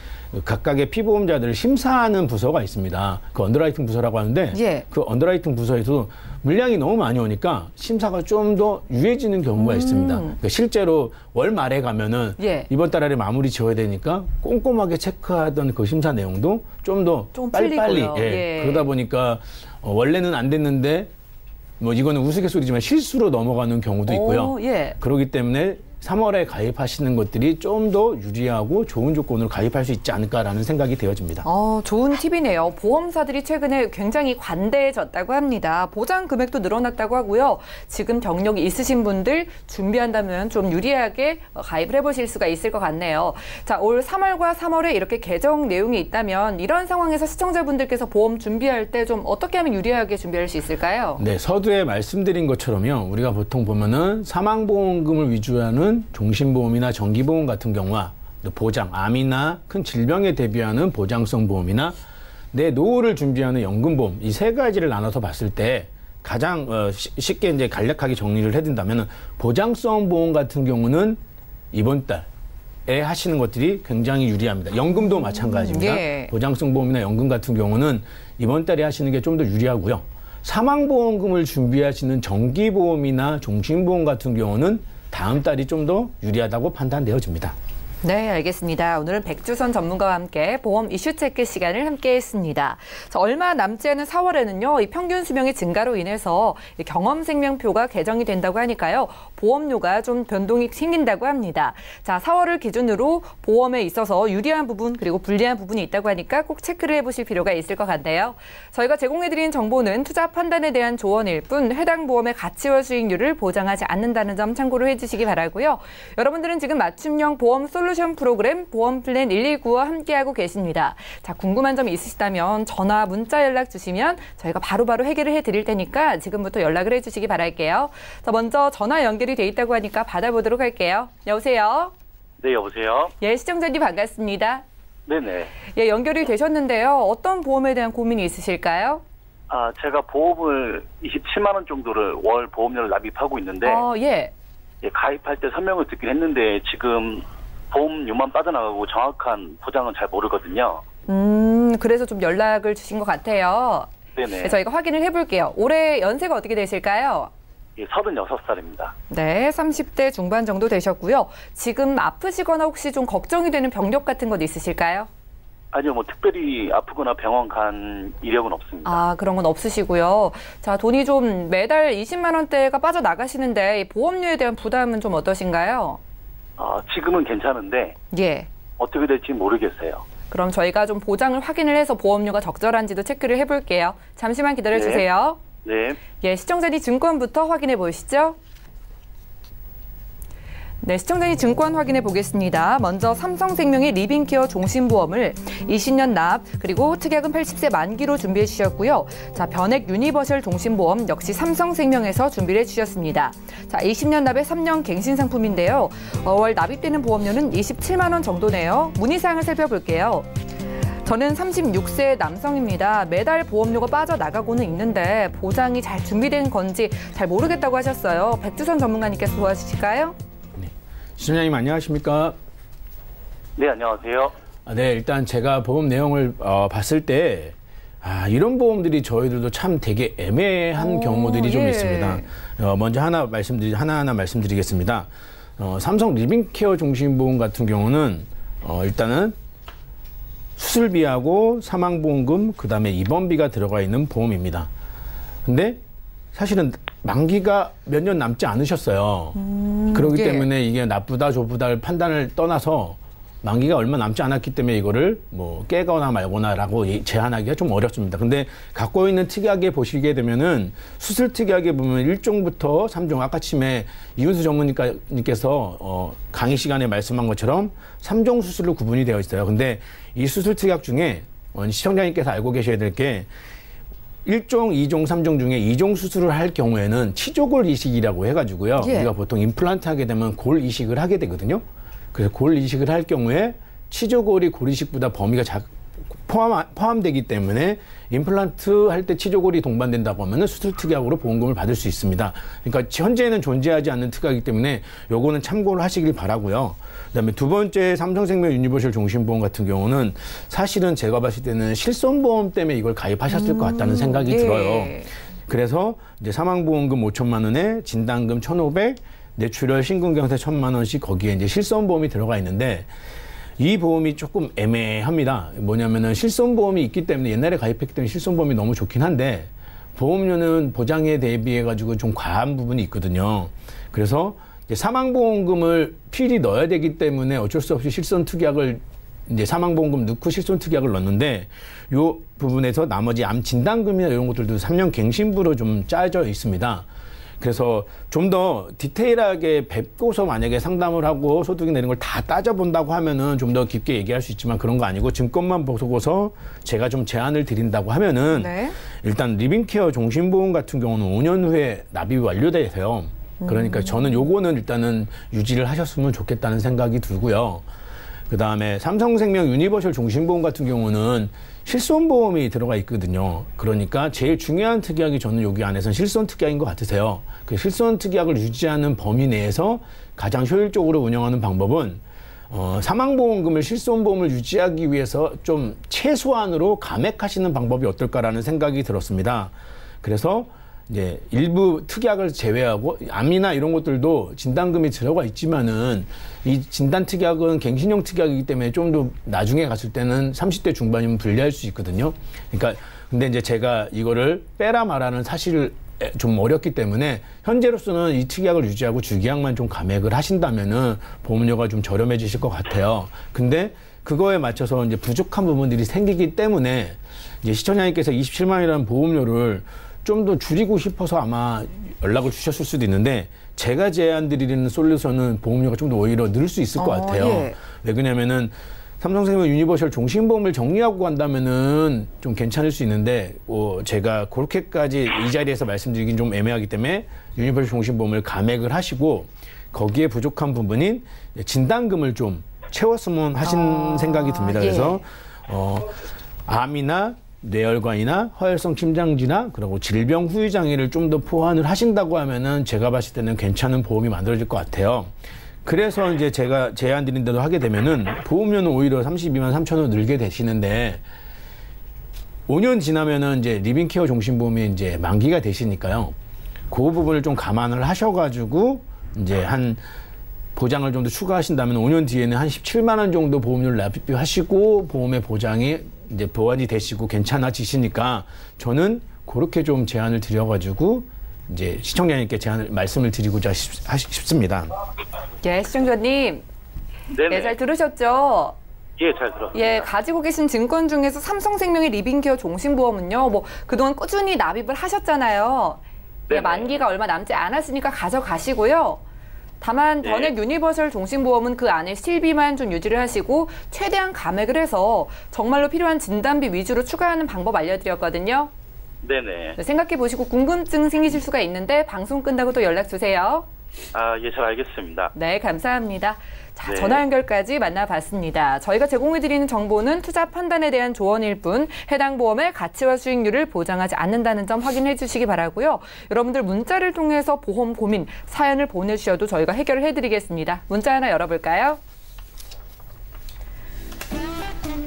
각각의 피보험자들을 심사하는 부서가 있습니다. 그 언더라이팅 부서라고 하는데 예. 그 언더라이팅 부서에서 물량이 너무 많이 오니까 심사가 좀 더 유해지는 경우가 있습니다. 그러니까 실제로 월 말에 가면은 예. 이번 달 안에 마무리 지어야 되니까 꼼꼼하게 체크하던 그 심사 내용도 좀 더 좀 빨리빨리 풀리고요. 예. 그러다 보니까 원래는 안 됐는데 뭐 이거는 우스갯소리지만 실수로 넘어가는 경우도 있고요. 예. 그렇기 때문에 3월에 가입하시는 것들이 좀 더 유리하고 좋은 조건으로 가입할 수 있지 않을까라는 생각이 되어집니다. 좋은 팁이네요. 보험사들이 최근에 굉장히 관대해졌다고 합니다. 보장 금액도 늘어났다고 하고요. 지금 경력이 있으신 분들 준비한다면 좀 유리하게 가입을 해보실 수가 있을 것 같네요. 자, 올 3월과 3월에 이렇게 개정 내용이 있다면 이런 상황에서 시청자분들께서 보험 준비할 때 좀 어떻게 하면 유리하게 준비할 수 있을까요? 네, 서두에 말씀드린 것처럼요. 우리가 보통 보면은 사망보험금을 위주로 하는 종신보험이나 정기보험 같은 경우와 보장, 암이나 큰 질병에 대비하는 보장성 보험이나 내 노후를 준비하는 연금보험 이 세 가지를 나눠서 봤을 때 가장 쉽게 이제 간략하게 정리를 해둔다면 보장성 보험 같은 경우는 이번 달에 하시는 것들이 굉장히 유리합니다. 연금도 마찬가지입니다. 예. 보장성 보험이나 연금 같은 경우는 이번 달에 하시는 게 좀 더 유리하고요. 사망보험금을 준비하시는 정기보험이나 종신보험 같은 경우는 다음 달이 좀 더 유리하다고 판단되어집니다. 네, 알겠습니다. 오늘은 백주선 전문가와 함께 보험 이슈 체크 시간을 함께 했습니다. 자, 얼마 남지 않은 4월에는요, 이 평균 수명의 증가로 인해서 이 경험생명표가 개정이 된다고 하니까요, 보험료가 좀 변동이 생긴다고 합니다. 자, 4월을 기준으로 보험에 있어서 유리한 부분 그리고 불리한 부분이 있다고 하니까 꼭 체크를 해보실 필요가 있을 것 같네요. 저희가 제공해드린 정보는 투자 판단에 대한 조언일 뿐 해당 보험의 가치와 수익률을 보장하지 않는다는 점 참고로 해주시기 바라고요. 여러분들은 지금 맞춤형 보험 솔루션 프로그램 보험 플랜 119와 함께하고 계십니다. 자, 궁금한 점 있으시다면 전화, 문자 연락 주시면 저희가 바로바로 해결을 해드릴 테니까 지금부터 연락을 해주시기 바랄게요. 자, 먼저 전화 연결이 돼 있다고 하니까 받아보도록 할게요. 여보세요? 네, 여보세요? 예, 시청자님 반갑습니다. 네네. 예, 연결이 되셨는데요. 어떤 보험에 대한 고민이 있으실까요? 제가 보험을 27만 원 정도를 월 보험료를 납입하고 있는데 예. 예, 가입할 때 설명을 듣긴 했는데 지금 보험료만 빠져나가고 정확한 보장은 잘 모르거든요. 그래서 좀 연락을 주신 것 같아요. 네네. 네, 저희가 확인을 해볼게요. 올해 연세가 어떻게 되실까요? 예, 36살입니다. 네, 30대 중반 정도 되셨고요. 지금 아프시거나 혹시 좀 걱정이 되는 병력 같은 것 있으실까요? 아니요, 뭐 특별히 아프거나 병원 간 이력은 없습니다. 그런 건 없으시고요. 자, 돈이 좀 매달 20만 원대가 빠져나가시는데 이 보험료에 대한 부담은 좀 어떠신가요? 지금은 괜찮은데 예. 어떻게 될지 모르겠어요. 그럼 저희가 좀 보장을 확인을 해서 보험료가 적절한지도 체크를 해볼게요. 잠시만 기다려주세요. 네. 예, 시청자님 증권부터 확인해 보시죠. 네, 시청자님 증권 확인해 보겠습니다. 먼저 삼성생명의 리빙케어 종신보험을 20년 납 그리고 특약은 80세 만기로 준비해 주셨고요. 자, 변액 유니버셜 종신보험 역시 삼성생명에서 준비를 해주셨습니다. 자, 20년 납의 3년 갱신 상품인데요. 월 납입되는 보험료는 27만 원 정도네요. 문의사항을 살펴볼게요. 저는 36세 남성입니다. 매달 보험료가 빠져나가고는 있는데 보장이 잘 준비된 건지 잘 모르겠다고 하셨어요. 백주선 전문가님께서 도와주실까요? 시청자님 안녕하십니까? 네, 안녕하세요. 네, 일단 제가 보험 내용을 봤을 때 이런 보험들이 저희들도 참 되게 애매한 경우들이 좀 있습니다. 먼저 하나하나 말씀드리겠습니다. 삼성 리빙케어 종신보험 같은 경우는 일단은 수술비하고 사망보험금, 그다음에 입원비가 들어가 있는 보험입니다. 근데 사실은 만기가 몇 년 남지 않으셨어요. 그렇기 때문에 이게 나쁘다 좋다를 판단을 떠나서 만기가 얼마 남지 않았기 때문에 이거를 뭐 깨거나 말거나라고 제한하기가 좀 어렵습니다. 근데 갖고 있는 특약에 보시게 되면은 수술 특약에 보면 1종부터 3종 아까 침에 이훈수 전문의님께서 강의 시간에 말씀한 것처럼 3종 수술로 구분이 되어 있어요. 근데 이 수술 특약 중에 시청자님께서 알고 계셔야 될 게 1종, 2종, 3종 중에 2종 수술을 할 경우에는 치조골 이식이라고 해가지고요. 우리가 보통 임플란트 하게 되면 골 이식을 하게 되거든요. 그래서 골 이식을 할 경우에 치조골이 골 이식보다 범위가 포함되기 때문에 임플란트 할 때 치조골이 동반된다고 하면 수술 특약으로 보험금을 받을 수 있습니다. 그러니까 현재는 존재하지 않는 특약이기 때문에 요거는 참고를 하시길 바라고요. 그다음에 두 번째 삼성생명 유니버셜 종신보험 같은 경우는 사실은 제가 봤을 때는 실손보험 때문에 이걸 가입하셨을 것 같다는 생각이 들어요. 그래서 이제 사망보험금 5천만 원에 진단금 1,500, 뇌출혈, 심근경색 1,000만 원씩 거기에 이제 실손보험이 들어가 있는데 이 보험이 조금 애매합니다. 뭐냐면은 실손보험이 있기 때문에 옛날에 가입했기 때문에 실손보험이 너무 좋긴 한데 보험료는 보장에 대비해 가지고 좀 과한 부분이 있거든요. 그래서 이제 사망보험금을 필히 넣어야 되기 때문에 어쩔 수 없이 실손특약을 이제 사망보험금 넣고 실손특약을 넣었는데 요 부분에서 나머지 암 진단금이나 이런 것들도 3년 갱신부로 좀 짜져 있습니다. 그래서 좀 더 디테일하게 뵙고서 만약에 상담을 하고 소득이 내는 걸 다 따져본다고 하면은 좀 더 깊게 얘기할 수 있지만 그런 거 아니고 증권만 보고서 제가 좀 제안을 드린다고 하면은 일단 리빙케어 종신보험 같은 경우는 5년 후에 납입이 완료되세요. 그러니까 저는 요거는 일단은 유지를 하셨으면 좋겠다는 생각이 들고요. 그 다음에 삼성생명 유니버셜 종신보험 같은 경우는 실손보험이 들어가 있거든요. 그러니까 제일 중요한 특약이 저는 여기 안에서는 실손특약인 것 같으세요. 그 실손특약을 유지하는 범위 내에서 가장 효율적으로 운영하는 방법은 사망보험금을 실손보험을 유지하기 위해서 좀 최소한으로 감액하시는 방법이 어떨까라는 생각이 들었습니다. 그래서 이제 일부 특약을 제외하고 암이나 이런 것들도 진단금이 들어가 있지만은 이 진단 특약은 갱신형 특약이기 때문에 좀 더 나중에 갔을 때는 30대 중반이면 불리할 수 있거든요. 그러니까 근데 이제 제가 이거를 빼라 말하는 사실을 좀 어렵기 때문에 현재로서는 이 특약을 유지하고 주기약만 좀 감액을 하신다면은 보험료가 좀 저렴해지실 것 같아요. 근데 그거에 맞춰서 이제 부족한 부분들이 생기기 때문에 이제 시청자님께서 27만 원이라는 보험료를 좀 더 줄이고 싶어서 아마 연락을 주셨을 수도 있는데 제가 제안드리는 솔루션은 보험료가 좀 더 오히려 늘 수 있을 것 같아요. 왜 그러냐면은 삼성생명 유니버셜 종신보험을 정리하고 간다면은 좀 괜찮을 수 있는데 제가 그렇게까지 이 자리에서 말씀드리긴 좀 애매하기 때문에 유니버셜 종신보험을 감액을 하시고 거기에 부족한 부분인 진단금을 좀 채웠으면 하신 생각이 듭니다. 그래서 암이나 뇌혈관이나 허혈성 심장지나 그리고 질병 후유 장애를 좀 더 포함을 하신다고 하면은 제가 봤을 때는 괜찮은 보험이 만들어질 것 같아요. 그래서 이제 제가 제안 드린 대로 하게 되면은 보험료는 오히려 32만 3천 원 늘게 되시는데 5년 지나면은 이제 리빙케어 종신보험이 이제 만기가 되시니까요. 그 부분을 좀 감안을 하셔가지고 이제 한 보장을 좀 더 추가하신다면 5년 뒤에는 한 17만 원 정도 보험료를 납입하시고 보험의 보장이 이제 보완이 되시고 괜찮아지시니까 저는 그렇게 좀 제안을 드려가지고 이제 시청자님께 말씀을 드리고자 싶습니다. 예, 시청자님. 네, 잘 들으셨죠? 예, 잘 들었습니다. 예, 가지고 계신 증권 중에서 삼성생명의 리빙케어 종신보험은요, 뭐 그동안 꾸준히 납입을 하셨잖아요. 예, 만기가 얼마 남지 않았으니까 가져가시고요. 다만 번액 유니버셜 종신보험은 그 안에 실비만 좀 유지를 하시고 최대한 감액을 해서 정말로 필요한 진단비 위주로 추가하는 방법 알려드렸거든요. 네네. 생각해 보시고 궁금증 생기실 수가 있는데 방송 끝나고 또 연락 주세요. 예, 잘 알겠습니다. 네, 감사합니다. 자, 전화 연결까지 만나봤습니다. 저희가 제공해드리는 정보는 투자 판단에 대한 조언일 뿐 해당 보험의 가치와 수익률을 보장하지 않는다는 점 확인해 주시기 바라고요. 여러분들 문자를 통해서 보험 고민, 사연을 보내주셔도 저희가 해결을 해드리겠습니다. 문자 하나 열어볼까요?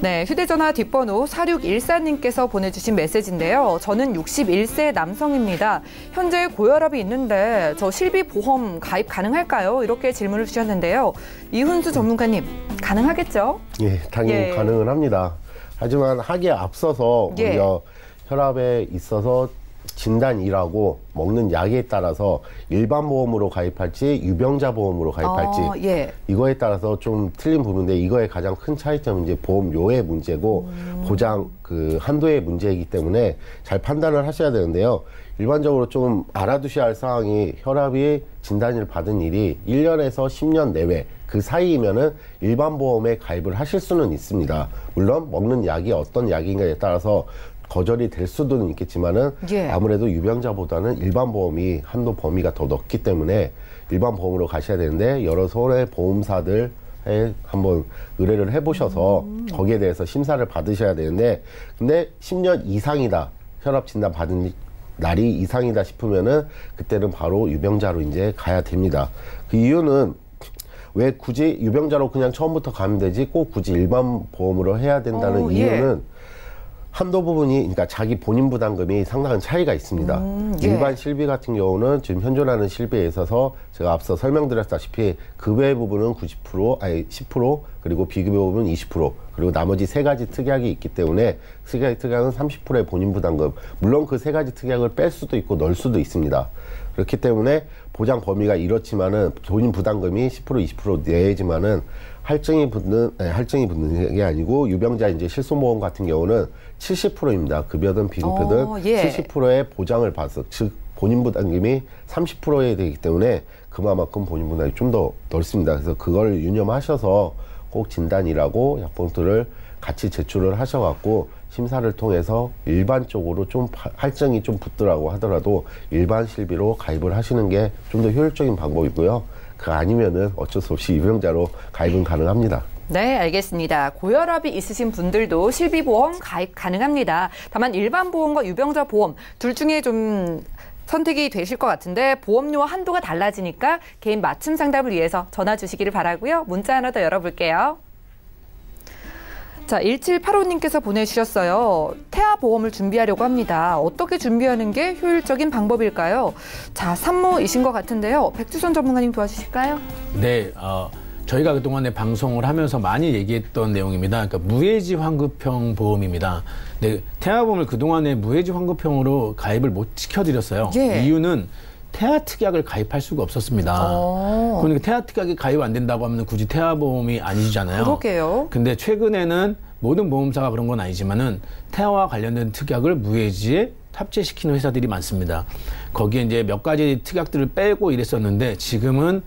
네, 휴대전화 뒷번호 4614님께서 보내주신 메시지인데요. 저는 61세 남성입니다. 현재 고혈압이 있는데 저 실비보험 가입 가능할까요? 이렇게 질문을 주셨는데요. 이훈수 전문가님, 가능하겠죠? 예, 당연히 가능은 합니다. 하지만 하기에 앞서서 우리가 혈압에 있어서 진단이라고 먹는 약에 따라서 일반 보험으로 가입할지 유병자 보험으로 가입할지 예. 이거에 따라서 좀 틀린 부분인데 이거의 가장 큰 차이점은 이제 보험료의 문제고 보장 그 한도의 문제이기 때문에 잘 판단을 하셔야 되는데요. 일반적으로 좀 알아두셔야 할 사항이 혈압이 진단을 받은 일이 1년에서 10년 내외 그 사이이면은 일반 보험에 가입을 하실 수는 있습니다. 물론 먹는 약이 어떤 약인가에 따라서 거절이 될 수도 있겠지만은 예. 아무래도 유병자보다는 일반 보험이 한도 범위가 더 넓기 때문에 일반 보험으로 가셔야 되는데 여러 손해 보험사들에 한번 의뢰를 해보셔서 거기에 대해서 심사를 받으셔야 되는데 근데 10년 이상이다 혈압 진단 받은 날이 이상이다 싶으면은 그때는 바로 유병자로 이제 가야 됩니다. 그 이유는 왜 굳이 유병자로 그냥 처음부터 가면 되지 꼭 굳이 일반 보험으로 해야 된다는 이유는 한도 부분이 그러니까 자기 본인 부담금이 상당한 차이가 있습니다. 예. 일반 실비 같은 경우는 지금 현존하는 실비에 있어서 제가 앞서 설명드렸다시피 급여의 부분은 10% 그리고 비급여 부분은 20% 그리고 나머지 세 가지 특약이 있기 때문에 세 가지 특약은 30%의 본인 부담금 물론 그 세 가지 특약을 뺄 수도 있고 넣을 수도 있습니다. 그렇기 때문에 보장 범위가 이렇지만은 본인 부담금이 10% 20% 내지만은 할증이 붙는 게 아니고 유병자 이제 실손보험 같은 경우는 70%입니다. 급여든 비급여든 예. 70%의 보장을 받아서 즉 본인 부담금이 30%에 되기 때문에 그만큼 본인 부담이 좀 더 넓습니다. 그래서 그걸 유념하셔서 꼭 진단이라고 약봉투를 같이 제출을 하셔갖고 심사를 통해서 일반적으로 좀 할증이 좀 붙더라고 하더라도 일반 실비로 가입을 하시는 게 좀 더 효율적인 방법이고요. 그 아니면은 어쩔 수 없이 유병자로 가입은 가능합니다. 네, 알겠습니다. 고혈압이 있으신 분들도 실비보험 가입 가능합니다. 다만 일반 보험과 유병자 보험 둘 중에 좀 선택이 되실 것 같은데 보험료와 한도가 달라지니까 개인 맞춤 상담을 위해서 전화 주시기를 바라고요. 문자 하나 더 열어볼게요. 자, 1785님께서 보내주셨어요. 태아보험을 준비하려고 합니다. 어떻게 준비하는 게 효율적인 방법일까요? 자, 산모이신 것 같은데요. 백주선 전문가님 도와주실까요? 네, 저희가 그동안에 방송을 하면서 많이 얘기했던 내용입니다. 그러니까 무해지 환급형 보험입니다. 네, 태아보험을 그동안에 무해지 환급형으로 가입을 못 시켜드렸어요. 예. 이유는 태아 특약을 가입할 수가 없었습니다. 그러니까 태아 특약이 가입 안 된다고 하면 굳이 태아보험이 아니잖아요. 그러게요. 근데 최근에는 모든 보험사가 그런 건 아니지만은 태아와 관련된 특약을 무해지에 탑재시키는 회사들이 많습니다. 거기에 이제 몇 가지 특약들을 빼고 이랬었는데 지금은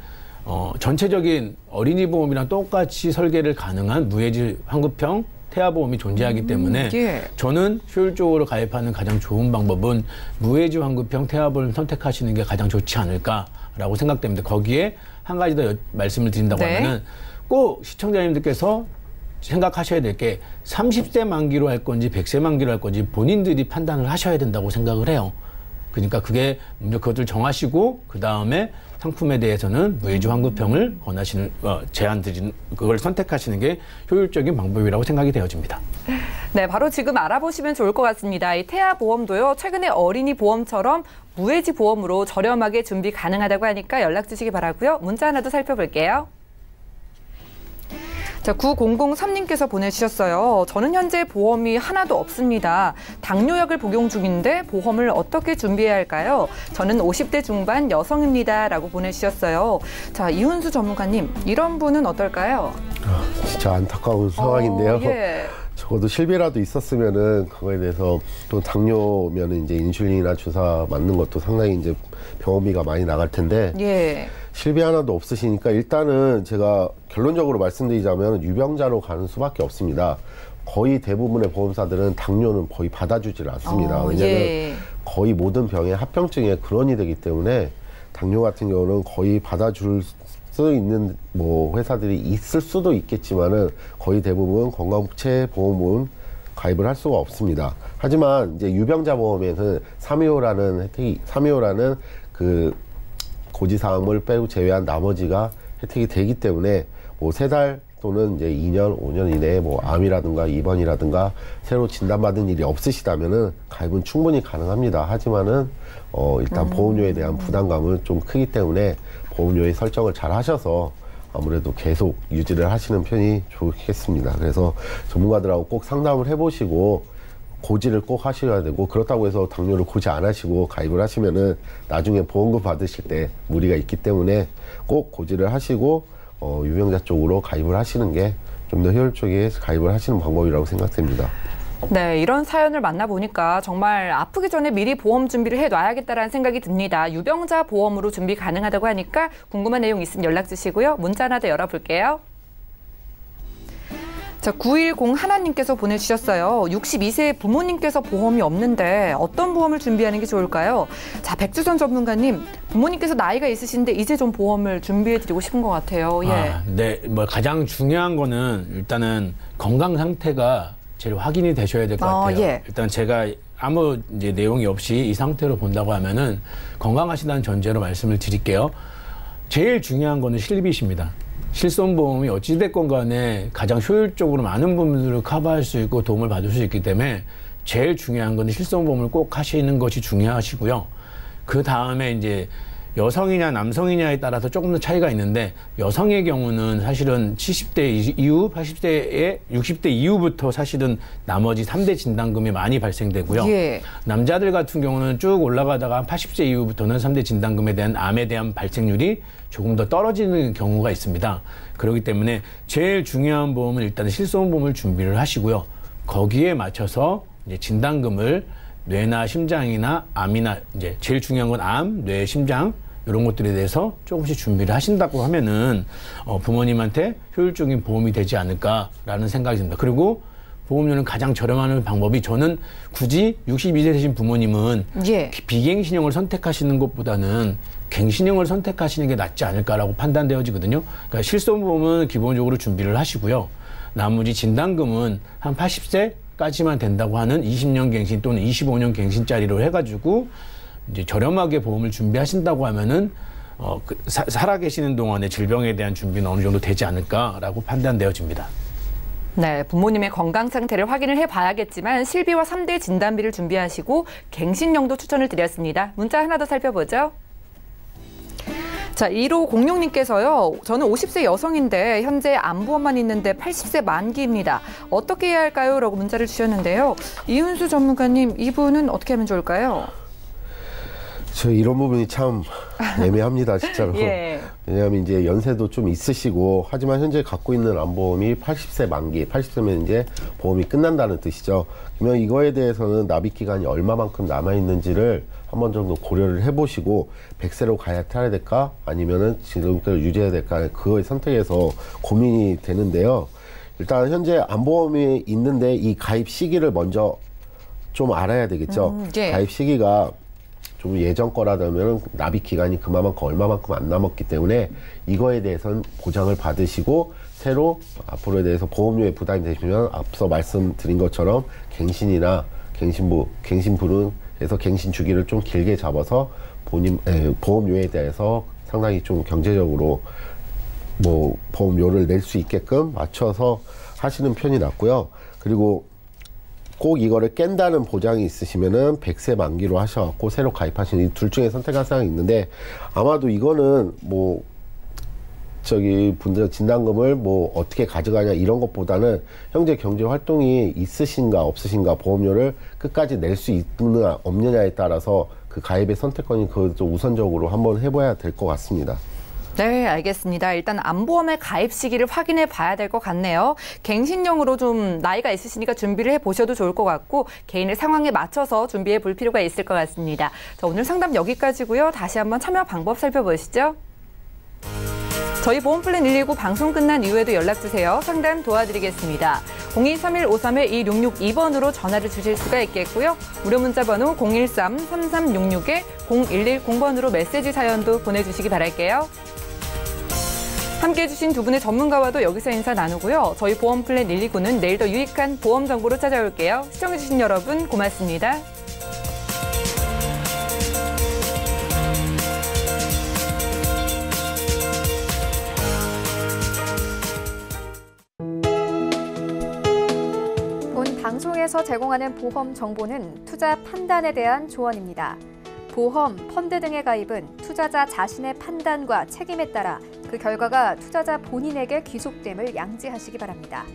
전체적인 어린이 보험이랑 똑같이 설계를 가능한 무해지 환급형 태아보험이 존재하기 때문에 예. 저는 효율적으로 가입하는 가장 좋은 방법은 무해지 환급형 태아보험을 선택하시는 게 가장 좋지 않을까라고 생각됩니다. 거기에 한 가지 더 말씀을 드린다고 네. 하면은 꼭 시청자님들께서 생각하셔야 될 게 30세 만기로 할 건지 100세 만기로 할 건지 본인들이 판단을 하셔야 된다고 생각을 해요. 그러니까 그게 먼저 그것을 정하시고 그 다음에 상품에 대해서는 무해지 환급형을 권하시는 제안 드리는 그걸 선택하시는 게 효율적인 방법이라고 생각이 되어집니다. 네, 바로 지금 알아보시면 좋을 것 같습니다. 이 태아 보험도요, 최근에 어린이 보험처럼 무해지 보험으로 저렴하게 준비 가능하다고 하니까 연락 주시기 바라고요. 문자 하나 더 살펴볼게요. 자, 9003님께서 보내주셨어요. 저는 현재 보험이 하나도 없습니다. 당뇨약을 복용 중인데 보험을 어떻게 준비해야 할까요? 저는 50대 중반 여성입니다. 라고 보내주셨어요. 자, 이훈수 전문가님, 이런 분은 어떨까요? 진짜 안타까운 상황인데요. 예. 적어도 실비라도 있었으면은 그거에 대해서 또 당뇨면은 이제 인슐린이나 주사 맞는 것도 상당히 이제 병원비가 많이 나갈 텐데 예. 실비 하나도 없으시니까 일단은 제가 결론적으로 말씀드리자면 유병자로 가는 수밖에 없습니다. 거의 대부분의 보험사들은 당뇨는 거의 받아주질 않습니다. 왜냐하면 예. 거의 모든 병의 합병증의 근원이 되기 때문에 당뇨 같은 경우는 거의 받아줄 수 있는 뭐 회사들이 있을 수도 있겠지만은 거의 대부분 건강복지 보험은 가입을 할 수가 없습니다. 하지만 이제 유병자 보험에는 325라는 그 고지사항을 빼고 제외한 나머지가 혜택이 되기 때문에 뭐 3달 또는 이제 2년, 5년 이내에 뭐 암이라든가 입원이라든가 새로 진단받은 일이 없으시다면은 가입은 충분히 가능합니다. 하지만은 일단 보험료에 대한 부담감은 좀 크기 때문에 보험료의 설정을 잘 하셔서 아무래도 계속 유지를 하시는 편이 좋겠습니다. 그래서 전문가들하고 꼭 상담을 해보시고 고지를 꼭 하셔야 되고, 그렇다고 해서 당뇨를 고지 안 하시고 가입을 하시면은 나중에 보험금 받으실 때 무리가 있기 때문에 꼭 고지를 하시고 유병자 쪽으로 가입을 하시는 게 좀 더 효율적이게 가입을 하시는 방법이라고 생각됩니다. 네, 이런 사연을 만나보니까 정말 아프기 전에 미리 보험 준비를 해놔야겠다라는 생각이 듭니다. 유병자 보험으로 준비 가능하다고 하니까 궁금한 내용 있으면 연락 주시고요. 문자 하나 더 열어볼게요. 자, 9101님께서 보내주셨어요. 62세 부모님께서 보험이 없는데 어떤 보험을 준비하는 게 좋을까요? 자, 백주선 전문가님, 부모님께서 나이가 있으신데 이제 좀 보험을 준비해드리고 싶은 것 같아요. 예. 네, 뭐 가장 중요한 거는 일단은 건강 상태가 제일 확인이 되셔야 될 것 같아요. 예. 일단 제가 아무 이제 내용이 없이 이 상태로 본다고 하면은 건강하시다는 전제로 말씀을 드릴게요. 제일 중요한 거는 실비십니다. 실손보험이 어찌됐건 간에 가장 효율적으로 많은 부분들을 커버할 수 있고 도움을 받을 수 있기 때문에 제일 중요한 건 실손보험을 꼭 하시는 것이 중요하시고요. 그 다음에 이제 여성이냐 남성이냐에 따라서 조금 더 차이가 있는데, 여성의 경우는 사실은 70대 이후, 80대에 60대 이후부터 사실은 나머지 3대 진단금이 많이 발생되고요. 예. 남자들 같은 경우는 쭉 올라가다가 80세 이후부터는 3대 진단금에 대한 암에 대한 발생률이 조금 더 떨어지는 경우가 있습니다. 그렇기 때문에 제일 중요한 보험은 일단 실손보험을 준비를 하시고요. 거기에 맞춰서 이제 진단금을 뇌나 심장이나 암이나 이제 제일 중요한 건 암, 뇌, 심장 이런 것들에 대해서 조금씩 준비를 하신다고 하면은 부모님한테 효율적인 보험이 되지 않을까라는 생각이 듭니다. 그리고 보험료는 가장 저렴한 방법이, 저는 굳이 62세 되신 부모님은 예. 비갱신형을 선택하시는 것보다는 갱신형을 선택하시는 게 낫지 않을까라고 판단되어지거든요. 그러니까 실손보험은 기본적으로 준비를 하시고요. 나머지 진단금은 한 80세까지만 된다고 하는 20년 갱신 또는 25년 갱신짜리로 해가지고 이제 저렴하게 보험을 준비하신다고 하면은 살아계시는 동안에 질병에 대한 준비는 어느 정도 되지 않을까라고 판단되어집니다. 네, 부모님의 건강 상태를 확인을 해봐야겠지만 실비와 3대 진단비를 준비하시고 갱신령도 추천을 드렸습니다. 문자 하나 더 살펴보죠. 자, 1506님께서요. 저는 50세 여성인데 현재 암보험만 있는데 80세 만기입니다. 어떻게 해야 할까요? 라고 문자를 주셨는데요. 이은수 전문가님, 이분은 어떻게 하면 좋을까요? 저 이런 부분이 참 애매합니다, 진짜로. 예. 왜냐하면 이제 연세도 좀 있으시고, 하지만 현재 갖고 있는 암보험이 80세 만기, 80세면 이제 보험이 끝난다는 뜻이죠. 그러면 이거에 대해서는 납입 기간이 얼마만큼 남아있는지를 한 번 정도 고려를 해보시고, 100세로 가입해야 될까? 아니면은 지금까지 유지해야 될까? 그거의 선택에서 고민이 되는데요. 일단 현재 암보험이 있는데 이 가입 시기를 먼저 좀 알아야 되겠죠. 예. 가입 시기가 좀 예전 거라면 납입 기간이 그만큼 얼마만큼 안 남았기 때문에 이거에 대해서는 보장을 받으시고, 새로 앞으로에 대해서 보험료에 부담이 되시면 앞서 말씀드린 것처럼 갱신이나 갱신부는 해서 갱신 주기를 좀 길게 잡아서 보험료에 대해서 상당히 좀 경제적으로 뭐 보험료를 낼 수 있게끔 맞춰서 하시는 편이 낫고요. 그리고 꼭 이거를 깬다는 보장이 있으시면은 100세 만기로 하셔갖고 새로 가입하시는 이 둘 중에 선택할 사항이 있는데, 아마도 이거는 뭐 분들 진단금을 뭐 어떻게 가져가냐 이런 것보다는 현재 경제 활동이 있으신가 없으신가, 보험료를 끝까지 낼 수 있느냐 없느냐에 따라서 그 가입의 선택권이 그것도 우선적으로 한번 해봐야 될 것 같습니다. 네, 알겠습니다. 일단 암보험의 가입 시기를 확인해 봐야 될 것 같네요. 갱신령으로 좀 나이가 있으시니까 준비를 해보셔도 좋을 것 같고, 개인의 상황에 맞춰서 준비해 볼 필요가 있을 것 같습니다. 자, 오늘 상담 여기까지고요. 다시 한번 참여 방법 살펴보시죠. 저희 보험플랜 119 방송 끝난 이후에도 연락주세요. 상담 도와드리겠습니다. 0231-53-2662번으로 전화를 주실 수가 있겠고요. 무료 문자 번호 013-3366-0110번으로 메시지 사연도 보내주시기 바랄게요. 함께해 주신 두 분의 전문가와도 여기서 인사 나누고요. 저희 보험플랜 119는 내일 더 유익한 보험 정보로 찾아올게요. 시청해 주신 여러분 고맙습니다. 본 방송에서 제공하는 보험 정보는 투자 판단에 대한 조언입니다. 보험, 펀드 등의 가입은 투자자 자신의 판단과 책임에 따라 그 결과가 투자자 본인에게 귀속됨을 양지하시기 바랍니다.